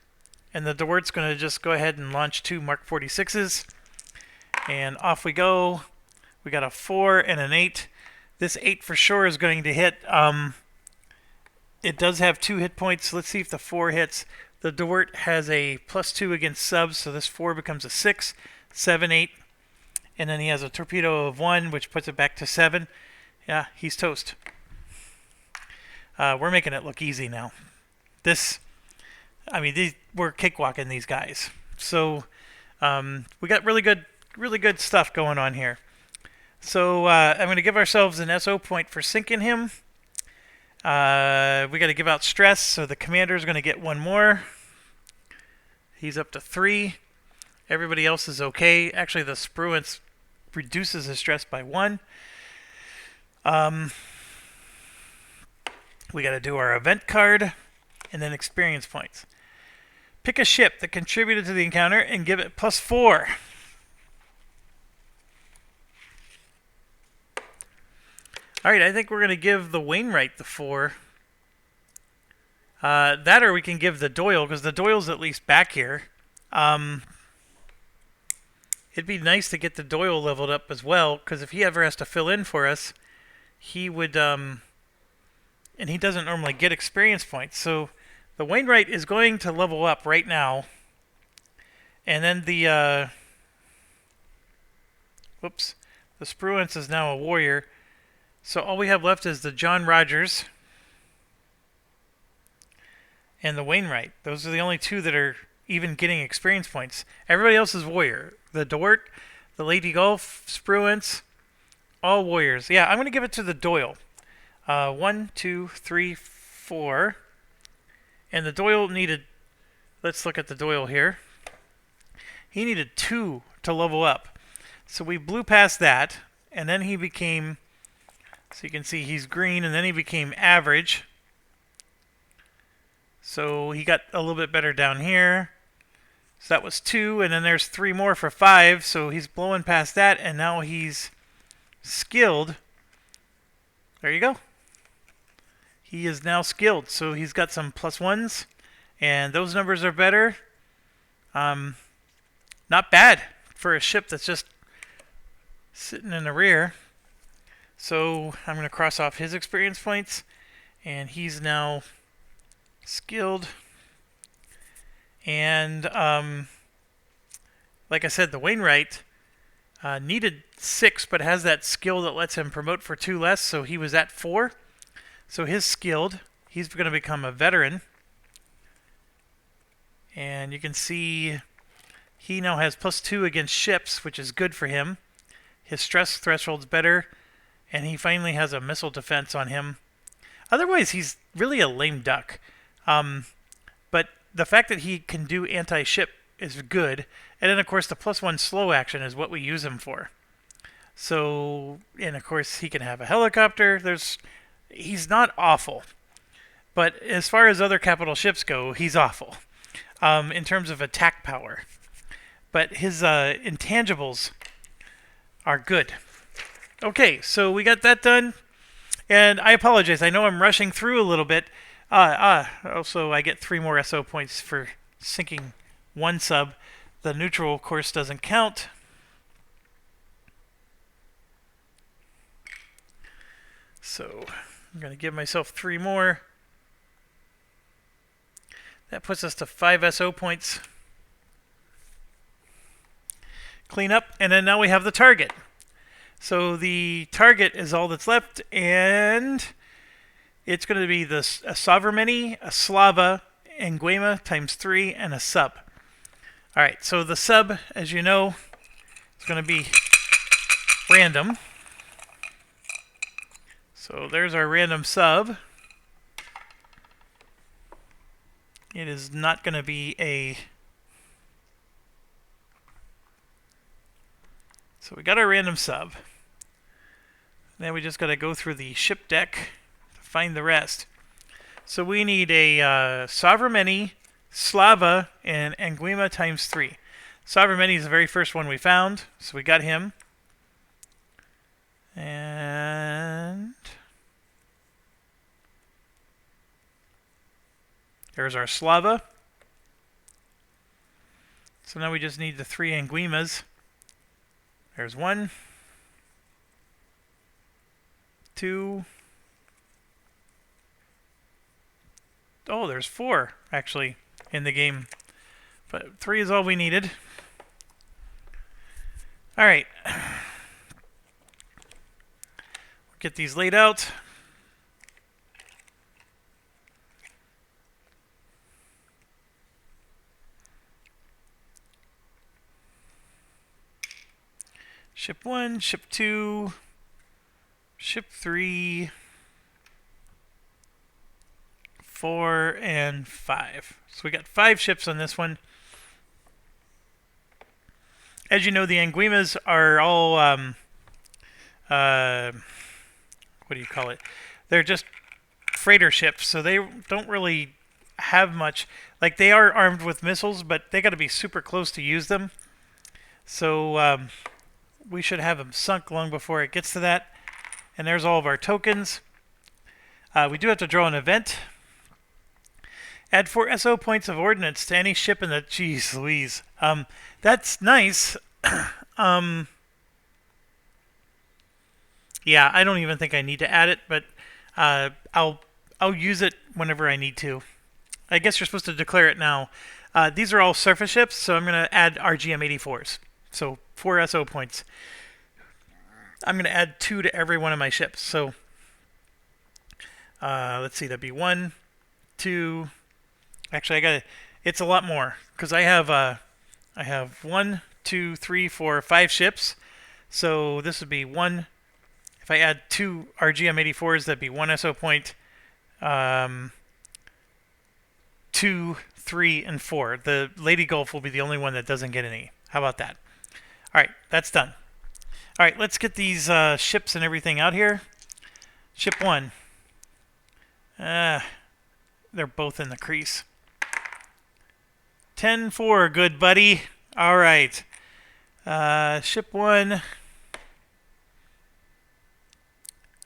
and the Dort's going to just go ahead and launch 2 Mark 46s. And off we go. We got a 4 and an 8. This 8 for sure is going to hit. It does have 2 hit points. Let's see if the 4 hits. The Dort has a +2 against subs, so this 4 becomes a 6, 7, 8. And then he has a torpedo of 1, which puts it back to 7. Yeah, he's toast. We're making it look easy now. We're cakewalking these guys. So we got really good stuff going on here. So I'm going to give ourselves an SO point for sinking him. We got to give out stress, so the commander is going to get 1 more. He's up to 3. Everybody else is okay. Actually, the Spruance reduces his stress by 1. We got to do our event card and then experience points. Pick a ship that contributed to the encounter and give it +4. Alright, I think we're going to give the Wainwright the 4. That or we can give the Doyle, because the Doyle's at least back here. It'd be nice to get the Doyle leveled up as well, because if he ever has to fill in for us, he would, and he doesn't normally get experience points. So the Wainwright is going to level up right now. And then the Spruance is now a warrior. So all we have left is the John Rogers and the Wainwright. Those are the only 2 that are even getting experience points. Everybody else is warrior. The Dort, the Lady Gulf, Spruance, all warriors. Yeah, I'm going to give it to the Doyle. 1, 2, 3, 4. And the Doyle needed... Let's look at the Doyle here. He needed 2 to level up. So we blew past that. And then he became... So you can see he's green. And then he became average. So he got a little bit better down here. So that was 2, and then there's 3 more for 5, so he's blowing past that, and now he's skilled. There you go. He is now skilled, so he's got some +1s, and those numbers are better. Not bad for a ship that's just sitting in the rear. So I'm going to cross off his experience points, and he's now skilled. And like I said, the Wainwright, Needed 6, but has that skill that lets him promote for 2 less, so he was at 4. So his skilled. He's going to become a veteran. And you can see he now has +2 against ships, which is good for him. His stress threshold's better, and he finally has a missile defense on him. Otherwise, he's really a lame duck. But the fact that he can do anti-ship is good. And then, of course, the +1 slow action is what we use him for. So, and of course, he can have a helicopter. He's not awful. But as far as other capital ships go, he's awful in terms of attack power. But his intangibles are good. Okay, so we got that done. And I apologize. I know I'm rushing through a little bit. Also, I get 3 more SO points for sinking 1 sub. The neutral, of course, doesn't count. So I'm going to give myself 3 more. That puts us to 5 SO points. Clean up, and then now we have the target. So the target is all that's left, and it's going to be a Sovereignty, a Slava, Nguema ×3, and a sub. All right, so the sub, as you know, is going to be random. So there's our random sub. It is not going to be a... So we got our random sub. Now we just got to go through the ship deck to find the rest. So we need a Sovereignty, Slava, and Nguema ×3. Sovereignty is the very first one we found, so we got him. And there's our Slava. So now we just need the 3 Nguemas. There's 1, 2. Oh, there's 4 actually in the game, but 3 is all we needed. All right, get these laid out. Ship 1, Ship 2, Ship 3, 4, and 5. So we got 5 ships on this one. As you know, the Nguemas are all, what do you call it? They're just freighter ships, so they don't really have much. Like, they are armed with missiles, but they got to be super close to use them. So, we should have them sunk long before it gets to that. And there's all of our tokens. We do have to draw an event. Add 4 SO points of ordnance to any ship in the... Jeez Louise. That's nice. Yeah, I don't even think I need to add it, but I'll use it whenever I need to. I guess you're supposed to declare it now. These are all surface ships, so I'm going to add RGM-84s. So 4 SO points. I'm going to add 2 to every one of my ships. So let's see, that'd be 1, 2. Actually, it's a lot more because I have 1, 2, 3, 4, 5 ships. So this would be 1. If I add 2 RGM-84s, that'd be 1 SO point. 2, 3, and 4. The Lady Gulf will be the only one that doesn't get any. How about that? All right, that's done. All right, let's get these ships and everything out here. Ship 1. They're both in the crease. 10-4, good buddy. All right. Ship 1.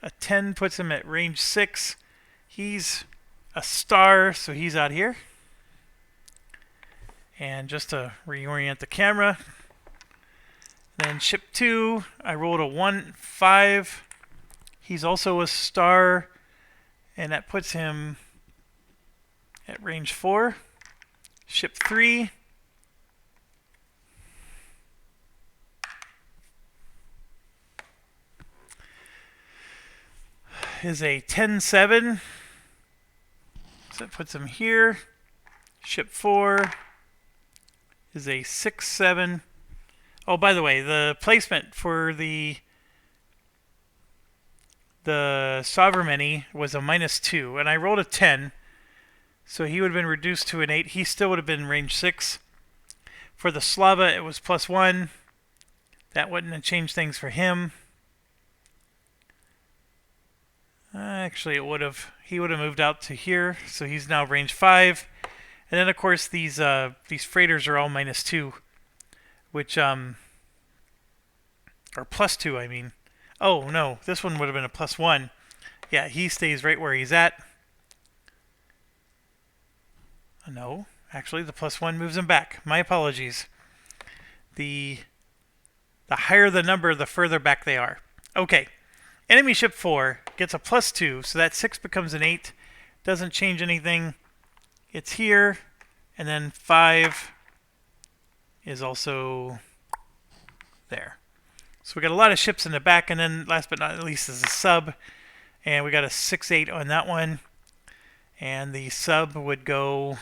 A 10 puts him at range 6. He's a star, so he's out here. And just to reorient the camera, then ship 2, I rolled a 1, 5. He's also a star, and that puts him at range 4. Ship 3. is a 10-7. So that puts him here. Ship 4 is a 6-7. Oh, by the way, the placement for the Sovereignty was a -2, and I rolled a 10, so he would have been reduced to an 8. He still would have been range 6. For the Slava, it was +1. That wouldn't have changed things for him. Actually, it would have. He would have moved out to here, so he's now range 5. And then, of course, these freighters are all -2, which or +2, I mean. Oh no, this one would have been a +1. Yeah, he stays right where he's at. No, actually, the +1 moves him back. My apologies. The higher the number, the further back they are. Okay. Enemy ship 4 gets a +2, so that 6 becomes an 8. Doesn't change anything. It's here, and then 5 is also there. So we got a lot of ships in the back, and then last but not least is a sub, and we got a 6-8 on that one, and the sub would go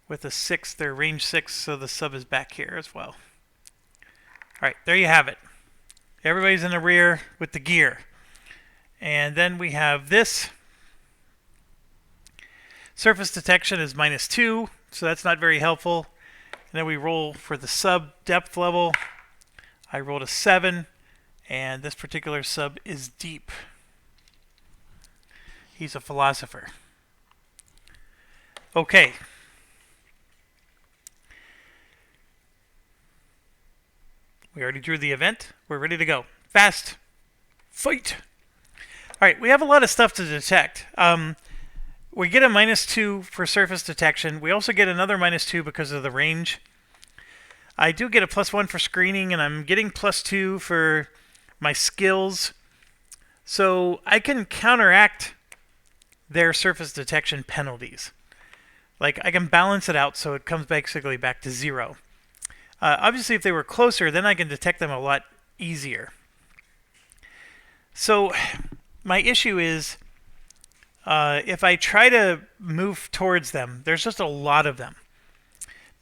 with a 6. They're range 6, so the sub is back here as well. All right, there you have it. Everybody's in the rear with the gear. And then we have this. Surface detection is -2, so that's not very helpful. And then we roll for the sub depth level. I rolled a 7, and this particular sub is deep. He's a philosopher. Okay. We already drew the event. We're ready to go. Fast. Fight. All right, we have a lot of stuff to detect. We get a -2 for surface detection. We also get another -2 because of the range. I do get a +1 for screening, and I'm getting +2 for my skills. So I can counteract their surface detection penalties. Like, I can balance it out so it comes basically back to 0. Obviously, if they were closer, then I can detect them a lot easier. So my issue is if I try to move towards them, there's just a lot of them.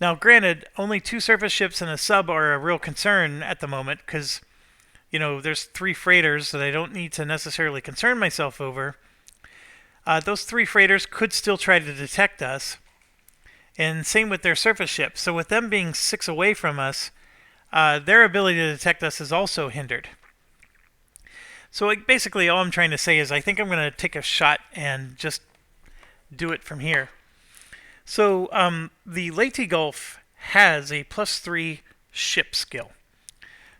Now, granted, only 2 surface ships and a sub are a real concern at the moment because, you know, there's 3 freighters that I don't need to necessarily concern myself over. Those 3 freighters could still try to detect us. And same with their surface ships. So with them being 6 away from us, their ability to detect us is also hindered. So basically all I'm trying to say is I think I'm going to take a shot and just do it from here. So the Leyte Gulf has a +3 ship skill.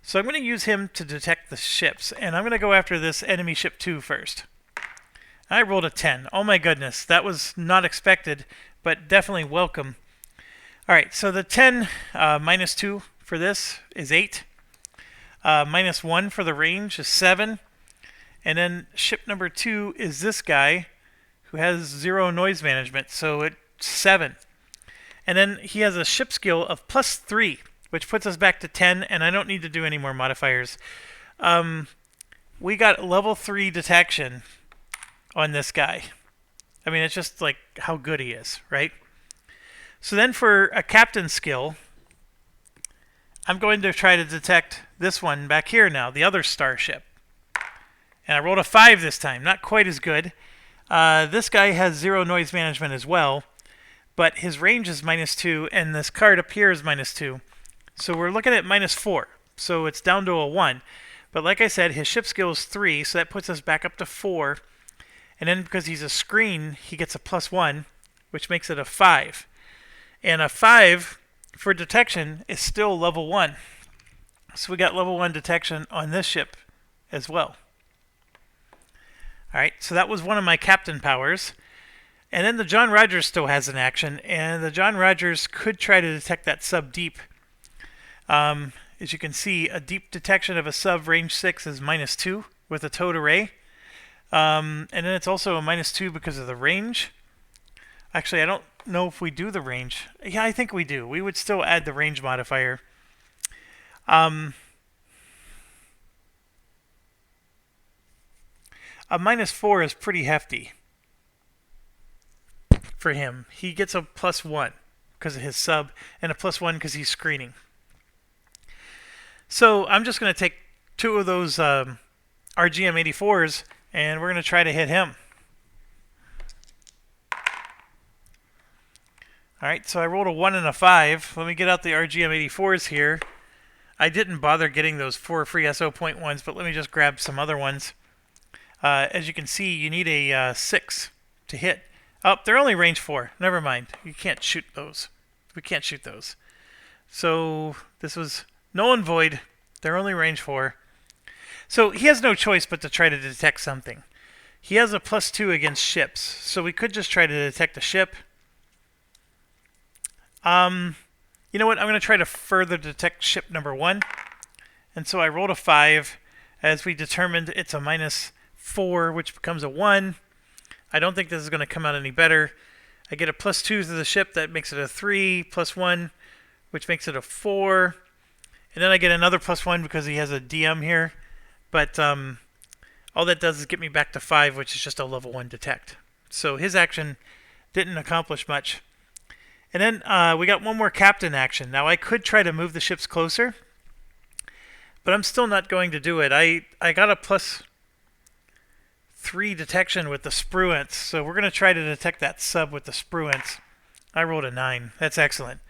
So I'm going to use him to detect the ships. And I'm going to go after this enemy ship 2 first. I rolled a 10. Oh my goodness, that was not expected, but definitely welcome. All right, so the 10 -2 for this is 8. -1 for the range is 7. And then ship number 2 is this guy who has 0 noise management, so it's 7. And then he has a ship skill of +3, which puts us back to 10, and I don't need to do any more modifiers. We got level 3 detection on this guy. I mean, it's just like how good he is, right? So then for a captain skill, I'm going to try to detect this one back here now, the other starship. And I rolled a 5 this time, not quite as good. This guy has 0 noise management as well, but his range is -2, and this card up here is -2. So we're looking at -4, so it's down to a 1. But like I said, his ship skill is 3, so that puts us back up to 4. And then because he's a screen, he gets a +1, which makes it a 5. And a 5 for detection is still level 1. So we got level 1 detection on this ship as well. All right, so that was one of my captain powers. And then the John Rogers still has an action, and the John Rogers could try to detect that sub deep. As you can see, a deep detection of a sub range 6 is -2 with a towed array. And then it's also a -2 because of the range. Actually, I don't know if we do the range. Yeah, I think we do. We would still add the range modifier. A -4 is pretty hefty for him. He gets a +1 because of his sub, and a +1 because he's screening. So I'm just going to take 2 of those RGM-84s, and we're going to try to hit him. Alright, so I rolled a 1 and a 5. Let me get out the RGM-84s here. I didn't bother getting those 4 free SO.1s, but let me just grab some other ones. As you can see, you need a 6 to hit. Oh, they're only range 4. Never mind. You can't shoot those. We can't shoot those. So this was null and void. They're only range 4. So he has no choice but to try to detect something. He has a +2 against ships, so we could just try to detect a ship. You know what? I'm going to try to further detect ship number 1. And so I rolled a 5. As we determined, it's a -4, which becomes a 1. I don't think this is going to come out any better. I get a +2 to the ship. That makes it a 3, +1, which makes it a 4. And then I get another +1 because he has a DM here. But all that does is get me back to 5, which is just a level 1 detect. So his action didn't accomplish much. And then we got one more captain action. Now I could try to move the ships closer, but I'm still not going to do it. I got a +3 detection with the Spruance, so we're going to try to detect that sub with the Spruance. I rolled a 9. That's excellent.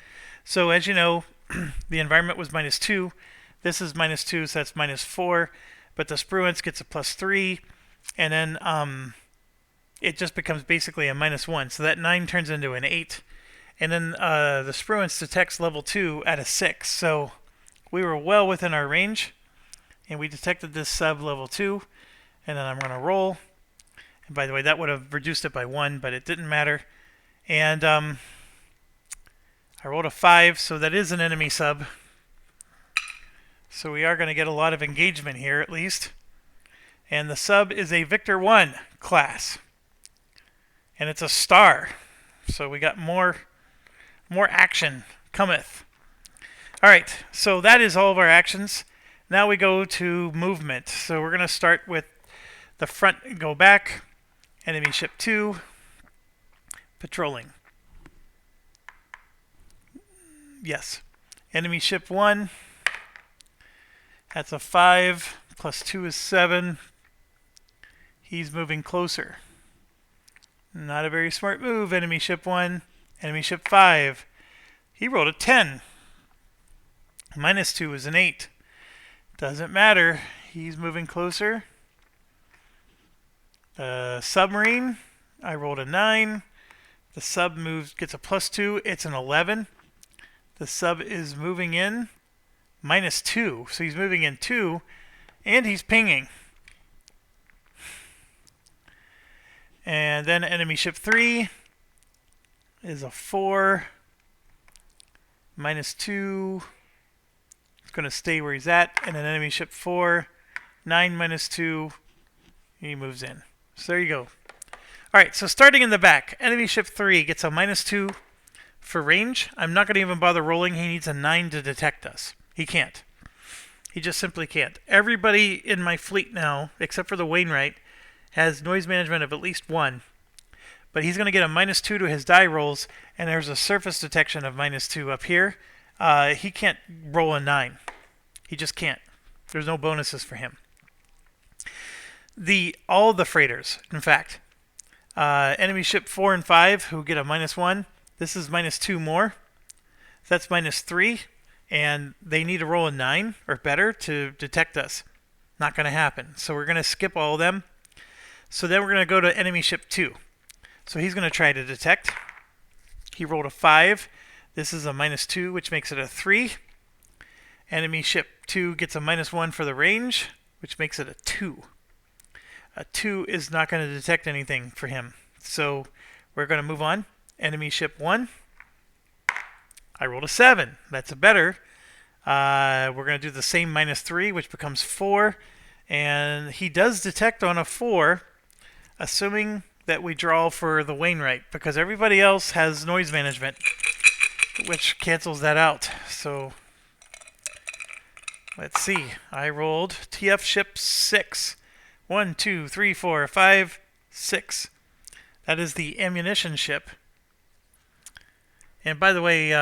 So as you know, the environment was -2. This is -2, so that's -4. But the Spruance gets a +3, and then it just becomes basically a -1. So that 9 turns into an 8. And then the Spruance detects level 2 at a 6. So we were well within our range. And we detected this sub level 2. And then I'm going to roll. And by the way, that would have reduced it by 1, but it didn't matter. And I rolled a 5, so that is an enemy sub. So we are going to get a lot of engagement here, at least. And the sub is a Victor 1 class. And it's a star. So we got more action cometh. Alright, so that is all of our actions. Now we go to movement. So we're going to start with the front and go back. Enemy ship 2. Patrolling. Yes. Enemy ship 1. That's a 5. +2 is 7. He's moving closer. Not a very smart move, enemy ship 1. Enemy ship 5. He rolled a 10. -2 is an 8. Doesn't matter. He's moving closer. Submarine. I rolled a 9. The sub gets a +2. It's an 11. The sub is moving in. -2. So he's moving in 2. And he's pinging. And then enemy ship 3 is a 4. -2. It's going to stay where he's at. And then enemy ship 4. 9 -2. He moves in. So there you go. Alright, so starting in the back. Enemy ship 3 gets a -2 for range. I'm not going to even bother rolling. He needs a 9 to detect us. He can't. He just simply can't. Everybody in my fleet now, except for the Wainwright, has noise management of at least 1. But he's going to get a -2 to his die rolls, and there's a surface detection of -2 up here. He can't roll a 9. He just can't. There's no bonuses for him. All the freighters, in fact. Enemy ship 4 and 5, who get a -1. This is -2 more. That's -3. And they need to roll a 9 or better to detect us. Not going to happen. So we're going to skip all of them. So then we're going to go to enemy ship 2. So he's going to try to detect. He rolled a 5. This is a -2, which makes it a 3. Enemy ship 2 gets a -1 for the range, which makes it a 2. A 2 is not going to detect anything for him. So we're going to move on. Enemy ship 1. I rolled a 7. That's a better. We're going to do the same -3, which becomes 4. And he does detect on a 4, assuming that we draw for the Wainwright, because everybody else has noise management, which cancels that out. So let's see. I rolled TF ship 6, 1, 2, 3, 4, 5, 6. That is the ammunition ship. And by the way,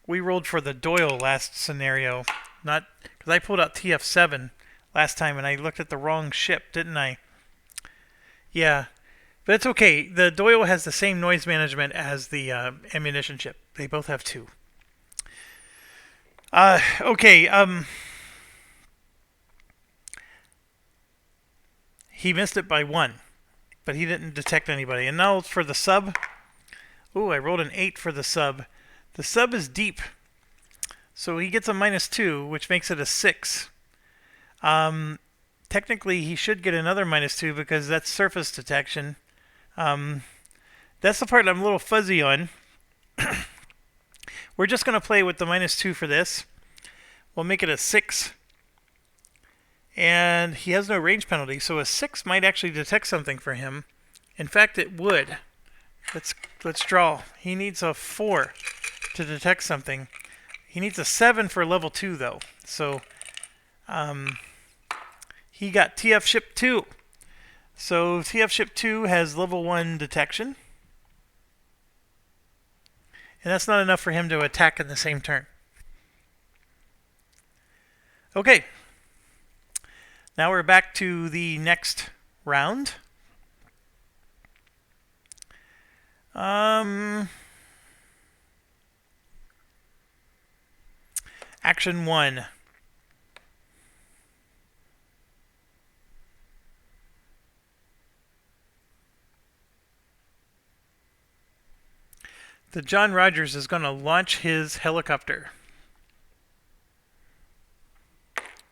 we rolled for the Doyle last scenario, not because I pulled out TF7 last time and I looked at the wrong ship, didn't I? Yeah, but it's okay. The Doyle has the same noise management as the ammunition ship. They both have 2. Okay. He missed it by 1, but he didn't detect anybody. And now for the sub. Ooh, I rolled an 8 for the sub. The sub is deep, so he gets a -2, which makes it a 6. Technically, he should get another -2 because that's surface detection. That's the part I'm a little fuzzy on. We're just going to play with the -2 for this. We'll make it a 6. And he has no range penalty, so a 6 might actually detect something for him. In fact, it would. Let's draw. He needs a 4 to detect something. He needs a 7 for level 2, though. So he got TF Ship 2. So TF Ship 2 has level 1 detection. And that's not enough for him to attack in the same turn. Okay. Now we're back to the next round. Action 1. The John Rogers is going to launch his helicopter.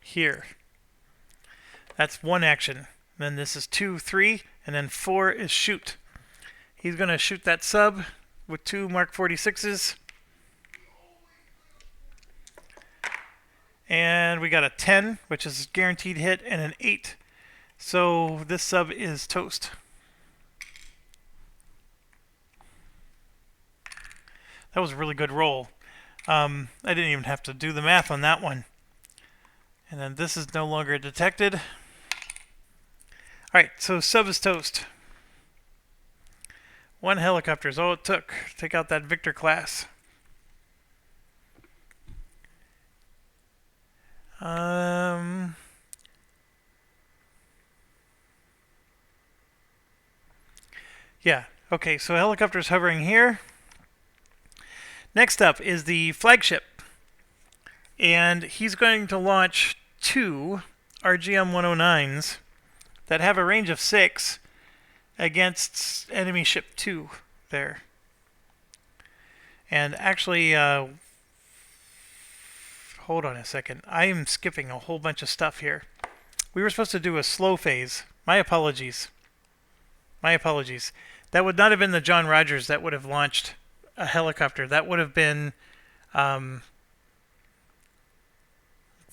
Here. That's 1 action. Then this is 2, 3, and then 4 is shoot. He's going to shoot that sub with 2 Mark 46s. And we got a 10, which is a guaranteed hit, and an 8. So this sub is toast. That was a really good roll. I didn't even have to do the math on that one. And then this is no longer detected. Alright, so sub is toast. 1 helicopter is all it took to take out that Victor class. Yeah, okay, so helicopter's hovering here. Next up is the flagship. And he's going to launch 2 RGM-109s that have a range of 6 against enemy ship 2 there. And actually, hold on a second. I am skipping a whole bunch of stuff here. We were supposed to do a slow phase. My apologies. My apologies. That would not have been the John Rogers that would have launched a helicopter. That would have been the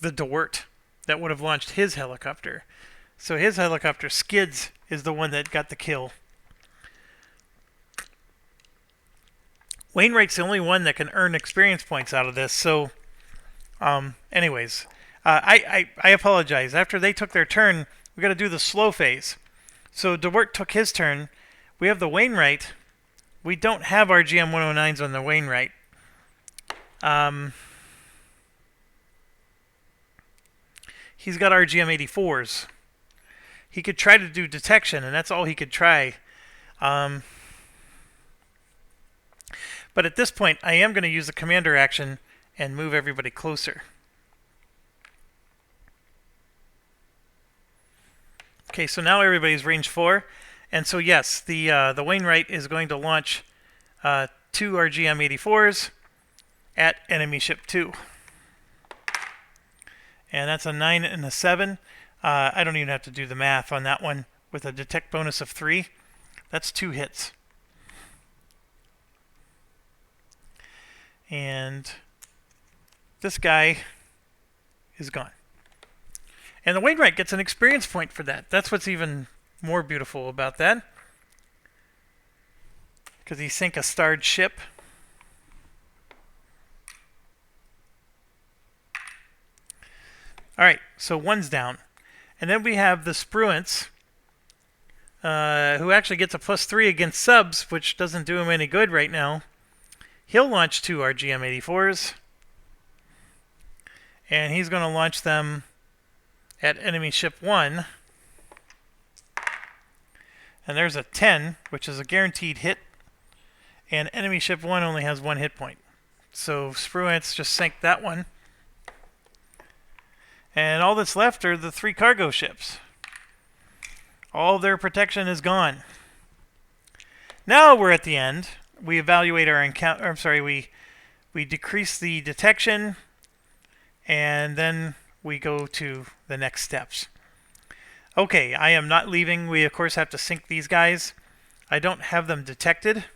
DeWert that would have launched his helicopter. So his helicopter, Skids, is the one that got the kill. Wainwright's the only one that can earn experience points out of this. So, anyways, I apologize. After they took their turn, we got to do the slow phase. So DeWert took his turn. We have the Wainwright. We don't have RGM 109s on the Wainwright. He's got RGM 84s. He could try to do detection, and that's all he could try. But at this point, I am going to use the commander action and move everybody closer. Okay, so now everybody's range 4. And so yes, the Wainwright is going to launch 2 RGM-84s at enemy ship 2. And that's a 9 and a 7. I don't even have to do the math on that one. With a detect bonus of 3, that's 2 hits. And this guy is gone. And the Wainwright gets an experience point for that. That's what's even more beautiful about that. Because he sank a starred ship. Alright, so 1's down. And then we have the Spruance, who actually gets a +3 against subs, which doesn't do him any good right now. He'll launch 2 RGM-84s, and he's going to launch them at enemy ship 1. And there's a 10, which is a guaranteed hit, and enemy ship 1 only has 1 hit point. So Spruance just sank that one. And all that's left are the 3 cargo ships. All their protection is gone. Now we're at the end. We evaluate our encounter. I'm sorry, we decrease the detection, and then we go to the next steps. Okay, I am not leaving. We of course have to sink these guys. I don't have them detected,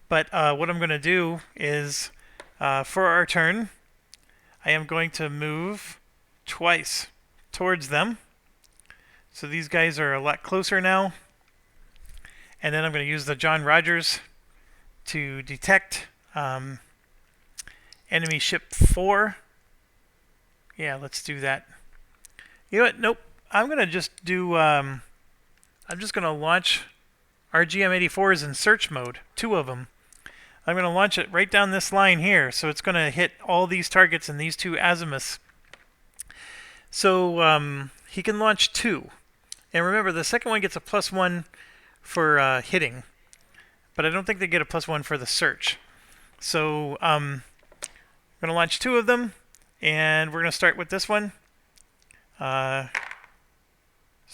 but what I'm going to do is, for our turn, I am going to move twice towards them. So these guys are a lot closer now. And then I'm going to use the John Rogers to detect enemy ship 4. Yeah, let's do that. You know what? Nope. I'm going to just do... I'm just going to launch RGM-84s in search mode. 2 of them. I'm going to launch it right down this line here. So it's going to hit all these targets in these 2 azimuths. So he can launch 2. And remember, the second one gets a +1 for hitting. But I don't think they get a +1 for the search. So I'm going to launch 2 of them. And we're going to start with this one. So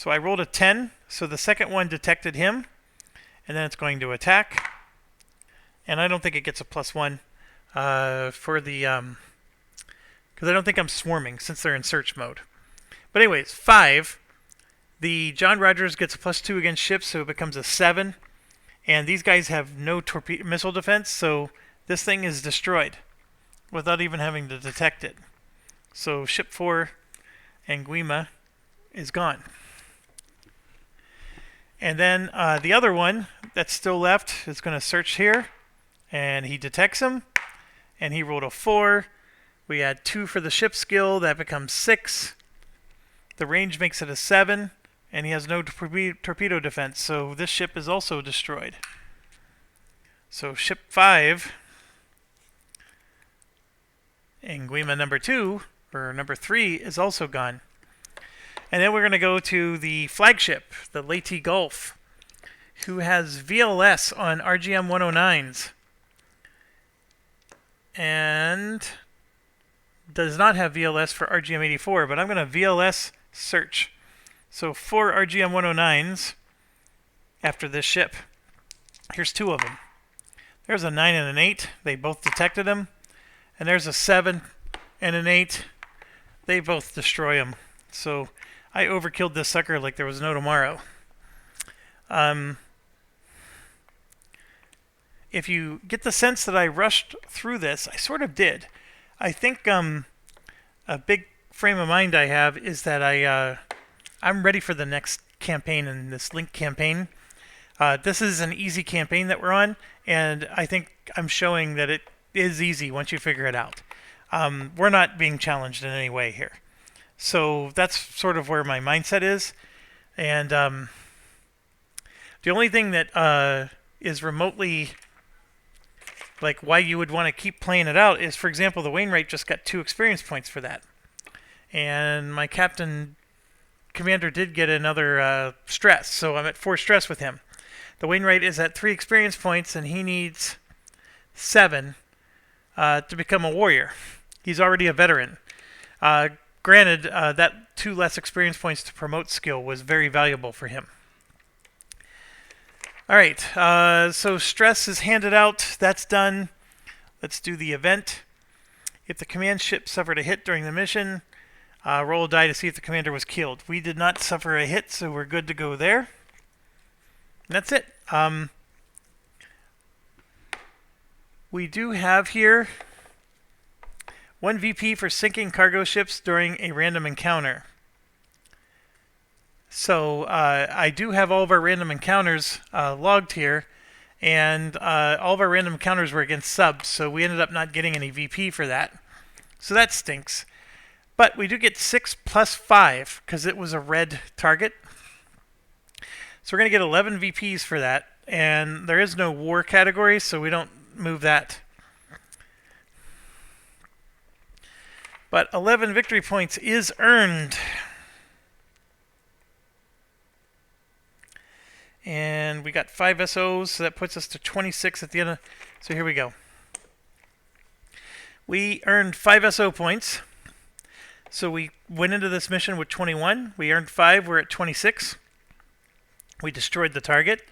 I rolled a 10. So the second one detected him. And then it's going to attack. And I don't think it gets a +1 for the... because I don't think I'm swarming since they're in search mode. But anyways, 5. The John Rogers gets a +2 against ships, so it becomes a 7. And these guys have no missile defense, so this thing is destroyed without even having to detect it. So ship 4, Anguima, is gone. And then the other one that's still left is going to search here. And he detects him, and he rolled a 4. We add 2 for the ship skill, that becomes 6. The range makes it a 7, and he has no torpedo defense, so this ship is also destroyed. So ship 5, Anguima number 2, or number 3, is also gone. And then we're going to go to the flagship, the Leyte Gulf, who has VLS on RGM 109s. And does not have VLS for RGM-84, but I'm going to VLS search. So 4 RGM-109s after this ship. Here's 2 of them. There's a 9 and an 8. They both detected him. And there's a 7 and an 8. They both destroy him. So I overkilled this sucker like there was no tomorrow. If you get the sense that I rushed through this, I sort of did. I think a big frame of mind I have is that I'm ready for the next campaign in this Link campaign. This is an easy campaign that we're on, and I think I'm showing that it is easy once you figure it out. We're not being challenged in any way here. So that's sort of where my mindset is. And the only thing that is remotely... like why you would want to keep playing it out is, for example, the Wainwright just got 2 experience points for that. And my commander did get another stress, so I'm at 4 stress with him. The Wainwright is at 3 experience points, and he needs 7 to become a warrior. He's already a veteran. Granted, that 2 less experience points to promote skill was very valuable for him. Alright, so stress is handed out. That's done. Let's do the event. If the command ship suffered a hit during the mission, roll a die to see if the commander was killed. We did not suffer a hit, so we're good to go there. And that's it. We do have here 1 VP for sinking cargo ships during a random encounter. So I do have all of our random encounters logged here, and all of our random encounters were against subs, so we ended up not getting any VP for that. So that stinks. But we do get 6 plus 5 because it was a red target. So we're going to get 11 VPs for that. And there is no war category, so we don't move that. But 11 victory points is earned. And we got 5 SOs, so that puts us to 26 at the end of... So here we go. We earned 5 SO points. So we went into this mission with 21. We earned 5. We're at 26. We destroyed the target.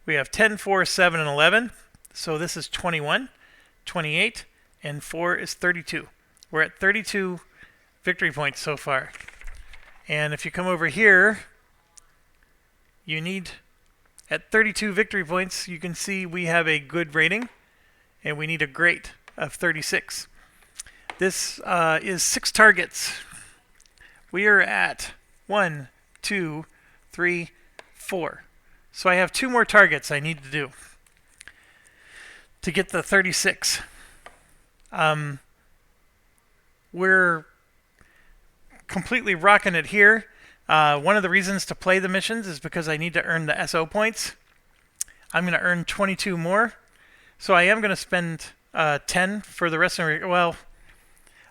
We have 10, 4, 7, and 11. So this is 21, 28, and 4 is 32. We're at 32 victory points so far. And if you come over here, you need... At 32 victory points, you can see we have a good rating, and we need a great of 36. This is 6 targets. We are at 1, 2, 3, 4. So I have 2 more targets I need to do to get the 36. We're completely rocking it here. One of the reasons to play the missions is because I need to earn the SO points. I'm going to earn 22 more. So I am going to spend 10 for the rest of... Well,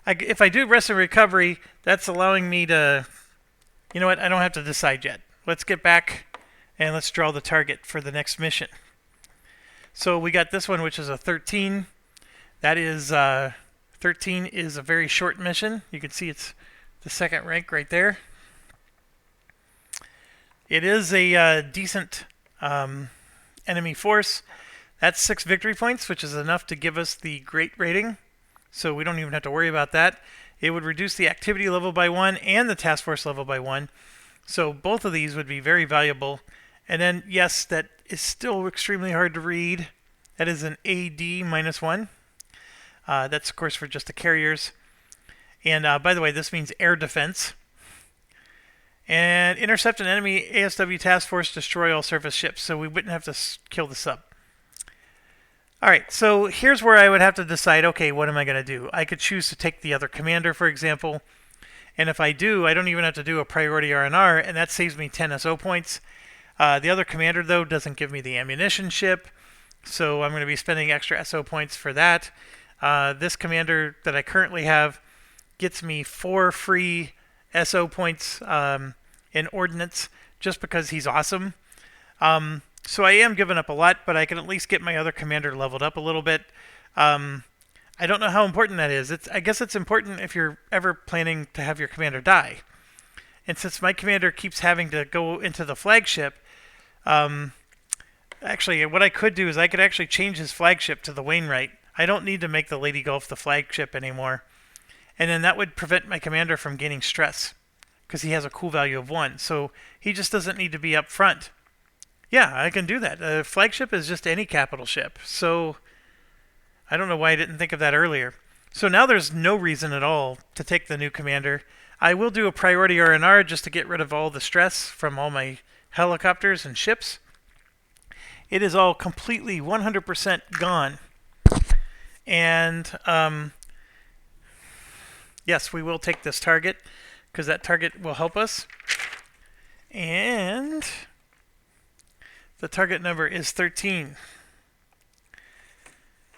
if I do rest and recovery, that's allowing me to... You know what? I don't have to decide yet. Let's get back and let's draw the target for the next mission. So we got this one, which is a 13. That is... 13 is a very short mission. You can see it's the second rank right there. It is a decent enemy force. That's 6 victory points, which is enough to give us the great rating. So we don't even have to worry about that. It would reduce the activity level by 1 and the task force level by 1. So both of these would be very valuable. And then, yes, that is still extremely hard to read. That is an AD -1. That's, of course, for just the carriers. And by the way, this means air defense. And intercept an enemy ASW task force, destroy all surface ships. So we wouldn't have to kill the sub. Alright, so here's where I would have to decide, okay, what am I going to do? I could choose to take the other commander, for example. And if I do, I don't even have to do a priority R&R, and that saves me 10 SO points. The other commander, though, doesn't give me the ammunition ship. So I'm going to be spending extra SO points for that. This commander that I currently have gets me 4 free SO points in ordnance just because he's awesome. So I am giving up a lot, but I can at least get my other commander leveled up a little bit. I don't know how important that is. I guess it's important if you're ever planning to have your commander die. And since my commander keeps having to go into the flagship, actually what I could do is I could actually change his flagship to the Wainwright. I don't need to make the Lady Gulf the flagship anymore. And then that would prevent my commander from gaining stress, because he has a cool value of 1. So he just doesn't need to be up front. Yeah, I can do that. A flagship is just any capital ship. So I don't know why I didn't think of that earlier. So now there's no reason at all to take the new commander. I will do a priority R&R just to get rid of all the stress from all my helicopters and ships. It is all completely 100% gone. And yes, we will take this target because that target will help us. And the target number is 13.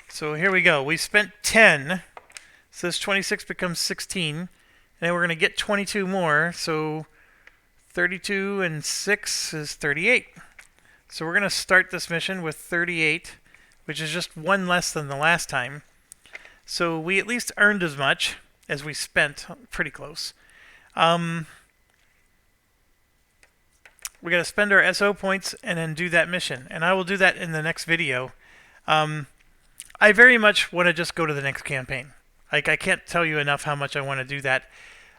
So here we go. We spent 10. So this 26 becomes 16. And then we're going to get 22 more. So 32 and 6 is 38. So we're going to start this mission with 38, which is just 1 less than the last time. So we at least earned as much as we spent. Pretty close. We got to spend our SO points and then do that mission. And I will do that in the next video. I very much want to just go to the next campaign. Like, I can't tell you enough how much I want to do that.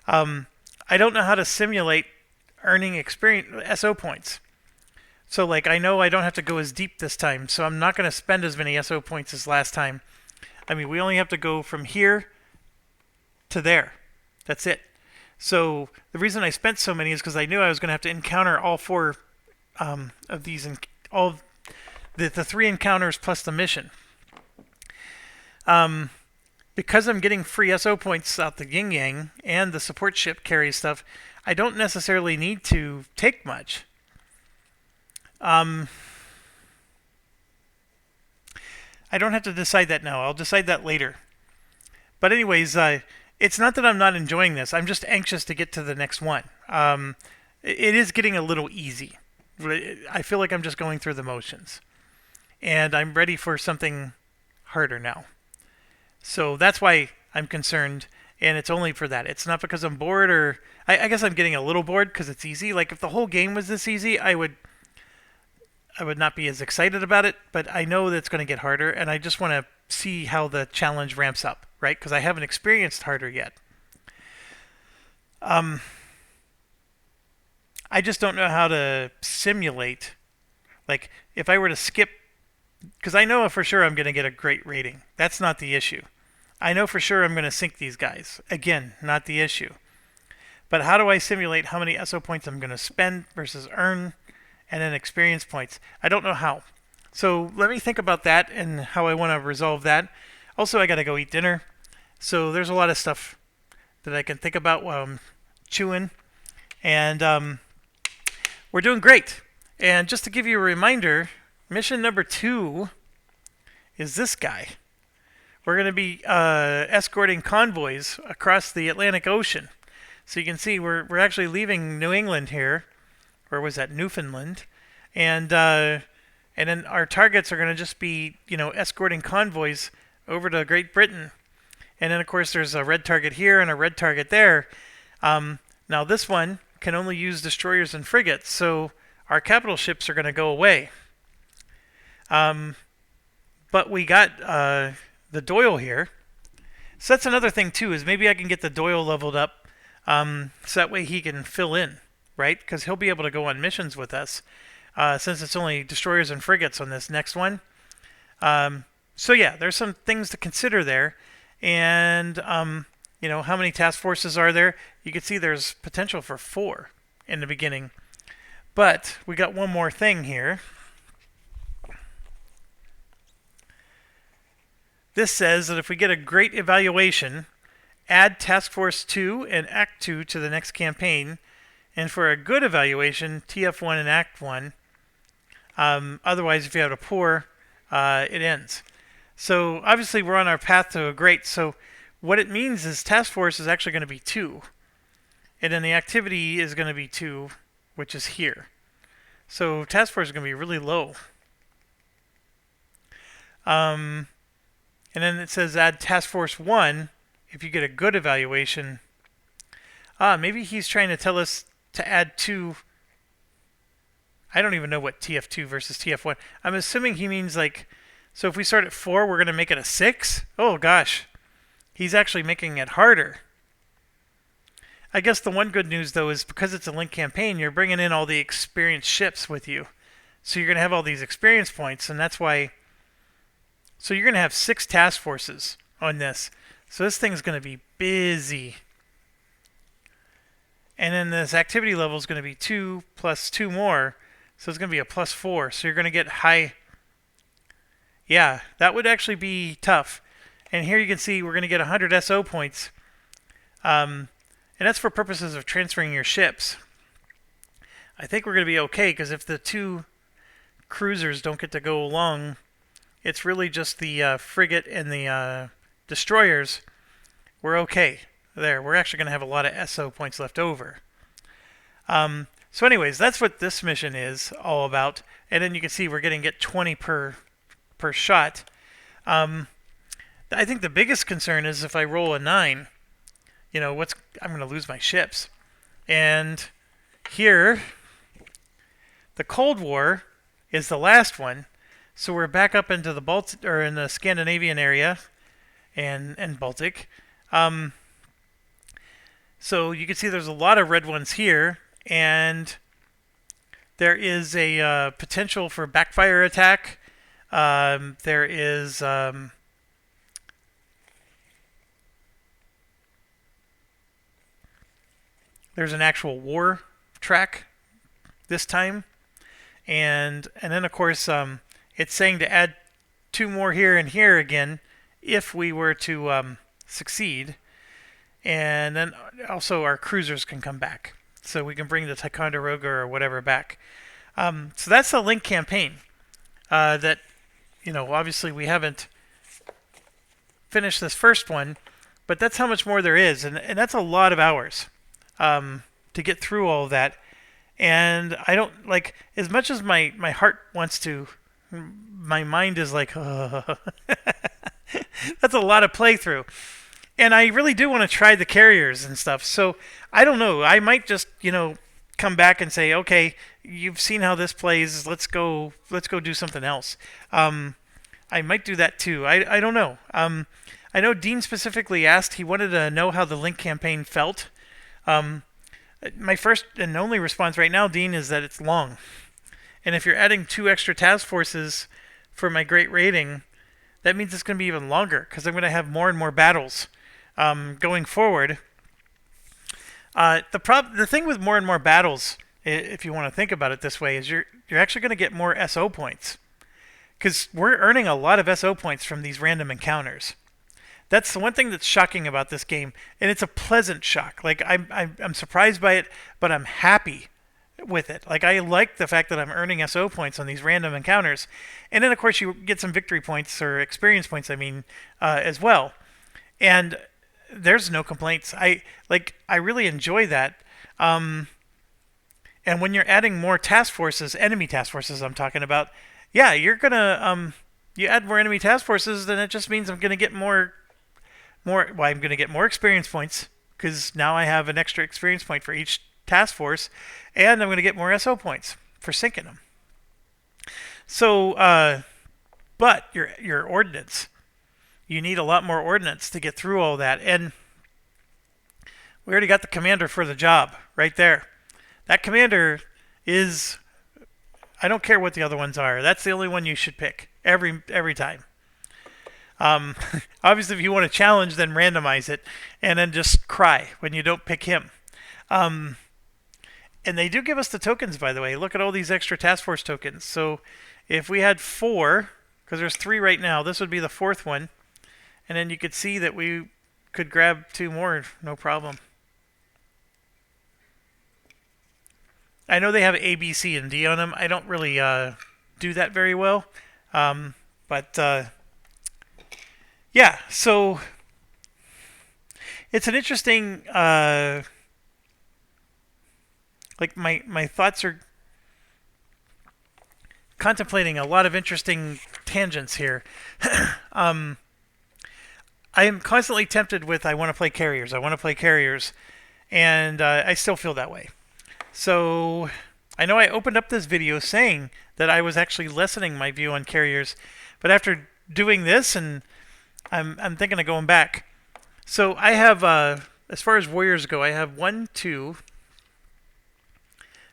I don't know how to simulate earning experience SO points. So, like, I know I don't have to go as deep this time, so I'm not going to spend as many SO points as last time. I mean, we only have to go from here to there. That's it. So the reason I spent so many is because I knew I was going to have to encounter all 4 of these, all the 3 encounters plus the mission. because I'm getting free SO points out the yin yang and the support ship carries stuff, I don't necessarily need to take much. I don't have to decide that now. I'll decide that later. But anyways, it's not that I'm not enjoying this. I'm just anxious to get to the next one. It is getting a little easy. I feel like I'm just going through the motions. And I'm ready for something harder now. So that's why I'm concerned, and it's only for that. It's not because I'm bored, or I guess I'm getting a little bored because it's easy. Like if the whole game was this easy, I would not be as excited about it, but I know that it's going to get harder, and I just want to see how the challenge ramps up, right? Because I haven't experienced harder yet. I just don't know how to simulate. Like if I were to skip, because I know for sure I'm going to get a great rating. That's not the issue. I know for sure I'm going to sink these guys. Again, not the issue. But how do I simulate how many SO points I'm going to spend versus earn, and then experience points? I don't know how. So let me think about that and how I want to resolve that. Also, I got to go eat dinner. So there's a lot of stuff that I can think about while I'm chewing. And we're doing great. And just to give you a reminder, mission number 2 is this guy. We're going to be escorting convoys across the Atlantic Ocean. So you can see we're actually leaving New England here, or was that Newfoundland, and then our targets are going to just be escorting convoys over to Great Britain, and then of course there's a red target here and a red target there. Now this one can only use destroyers and frigates, so our capital ships are going to go away. But we got the Doyle here. So that's another thing too, is maybe I can get the Doyle leveled up so that way he can fill in, right? Because he'll be able to go on missions with us since it's only destroyers and frigates on this next one. So yeah, there's some things to consider there. And, how many task forces are there? You can see there's potential for 4 in the beginning. But we got one more thing here. This says that if we get a great evaluation, add Task Force 2 and Act 2 to the next campaign. And for a good evaluation, TF1 and Act 1. Otherwise, if you have a poor, it ends. So obviously we're on our path to a great. So what it means is Task Force is actually going to be 2. And then the activity is going to be 2, which is here. So Task Force is going to be really low. And then it says add Task Force 1 if you get a good evaluation. Maybe he's trying to tell us to add 2. I don't even know what TF2 versus TF1. I'm assuming he means like, so if we start at 4, we're going to make it a 6? Oh gosh. He's actually making it harder. I guess the one good news though is because it's a linked campaign, you're bringing in all the experienced ships with you. So you're going to have all these experience points, and that's why. So you're going to have 6 task forces on this. So this thing's going to be busy. And then this activity level is going to be 2 plus 2 more. So it's going to be a plus 4. So you're going to get high. Yeah, that would actually be tough. And here you can see we're going to get 100 SO points. And that's for purposes of transferring your ships. I think we're going to be okay, because if the 2 cruisers don't get to go along, it's really just the frigate and the destroyers. We're okay there. We're actually going to have a lot of SO points left over. So anyways, that's what this mission is all about. And then you can see we're getting 20 per shot. I think the biggest concern is if I roll a 9, I'm going to lose my ships. And here, the Cold War is the last one. So we're back up into the in the Scandinavian area and Baltic. So you can see there's a lot of red ones here, and there is a potential for backfire attack. There is there's an actual war track this time, and then of course it's saying to add 2 more here and here again if we were to succeed, and then also our cruisers can come back, so we can bring the Ticonderoga or whatever back. So that's the Link campaign. That obviously we haven't finished this first one, but that's how much more there is, and that's a lot of hours to get through all of that. And I don't like, as much as my heart wants to, my mind is like, that's a lot of playthrough. And I really do want to try the carriers and stuff. So I don't know. I might just, come back and say, okay, you've seen how this plays. Let's go do something else. I might do that too. I don't know. I know Dean specifically asked. He wanted to know how the Link campaign felt. My first and only response right now, Dean, is that it's long. And if you're adding 2 extra task forces for my great rating, that means it's going to be even longer because I'm going to have more and more battles going forward. The thing with more and more battles, if you want to think about it this way, is you're actually going to get more SO points because we're earning a lot of SO points from these random encounters. That's the one thing that's shocking about this game, and it's a pleasant shock. Like I'm surprised by it, but I'm happy with it. Like I like the fact that I'm earning SO points on these random encounters, and then of course you get some victory points or experience points. As well, and there's no complaints. I really enjoy that. And when you're adding more task forces, enemy task forces, I'm talking about, yeah, you're gonna you add more enemy task forces, then it just means I'm gonna get more. I'm going to get more experience points because now I have an extra experience point for each task force, and I'm going to get more SO points for sinking them. So, but your ordnance, you need a lot more ordnance to get through all that, and we already got the commander for the job right there. That commander is, I don't care what the other ones are. That's the only one you should pick every time. Obviously, if you want to challenge, then randomize it, and then just cry when you don't pick him. And they do give us the tokens, by the way. Look at all these extra task force tokens. So if we had 4, because there's 3 right now, this would be the 4th one. And then you could see that we could grab 2 more, no problem. I know they have A, B, C, and D on them. I don't really do that very well. But yeah, so it's an interesting, my thoughts are contemplating a lot of interesting tangents here. I am constantly tempted with, I want to play carriers, and I still feel that way. So I know I opened up this video saying that I was actually lessening my view on carriers, but after doing this, and I'm thinking of going back. So I have, as far as warriors go, I have 1, 2,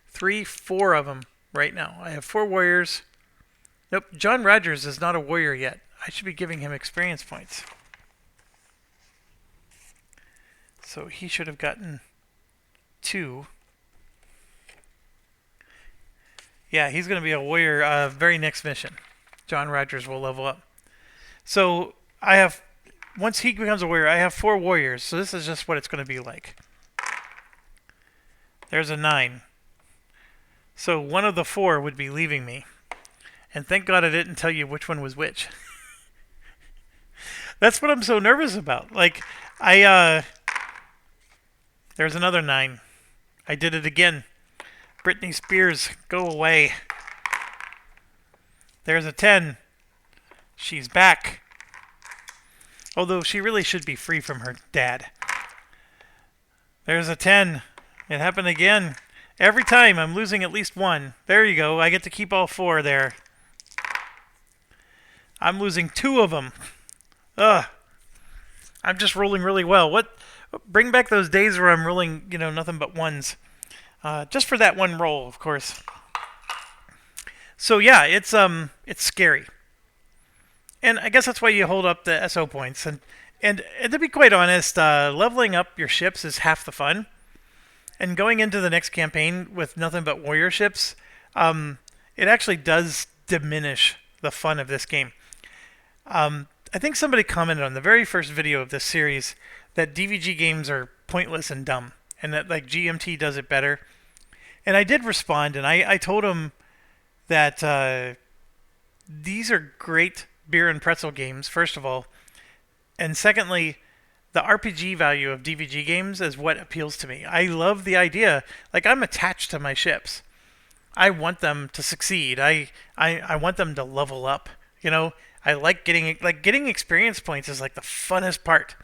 3, 4 of them right now. I have 4 warriors. Nope, John Rogers is not a warrior yet. I should be giving him experience points. So he should have gotten 2. Yeah, he's going to be a warrior very next mission. John Rogers will level up. So I have, once he becomes a warrior, I have 4 warriors. So this is just what it's going to be like. There's a 9. So one of the 4 would be leaving me. And thank God I didn't tell you which one was which. That's what I'm so nervous about. Like, there's another 9. I did it again. Britney Spears, go away. There's a 10. She's back. Although she really should be free from her dad. There's a 10. It happened again. Every time I'm losing at least 1. There you go. I get to keep all 4 there. I'm losing 2 of them. Ugh. I'm just rolling really well. Bring back those days where I'm rolling, nothing but 1s. Just for that 1 roll, of course. So yeah, it's scary. And I guess that's why you hold up the SO points. And to be quite honest, leveling up your ships is half the fun. And going into the next campaign with nothing but warrior ships, it actually does diminish the fun of this game. I think somebody commented on the very first video of this series that DVG games are pointless and dumb, and that like GMT does it better. And I did respond, and I told him that these are great beer and pretzel games, first of all, and secondly, the RPG value of DVG games is what appeals to me. I love the idea. Like, I'm attached to my ships. I want them to succeed. I want them to level up. You know, I like getting experience points is like the funnest part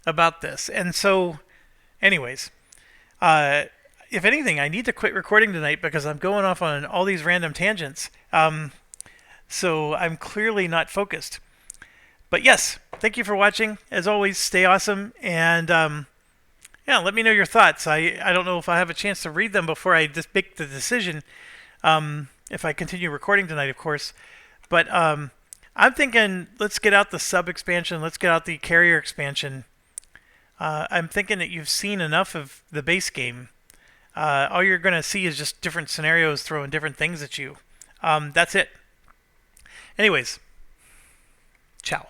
about this. And so, anyways, if anything, I need to quit recording tonight because I'm going off on all these random tangents. So I'm clearly not focused. But yes, thank you for watching. As always, stay awesome. And yeah, let me know your thoughts. I don't know if I have a chance to read them before I just make the decision. If I continue recording tonight, of course. But I'm thinking, let's get out the sub expansion. Let's get out the carrier expansion. I'm thinking that you've seen enough of the base game. All you're going to see is just different scenarios throwing different things at you. That's it. Anyways, ciao.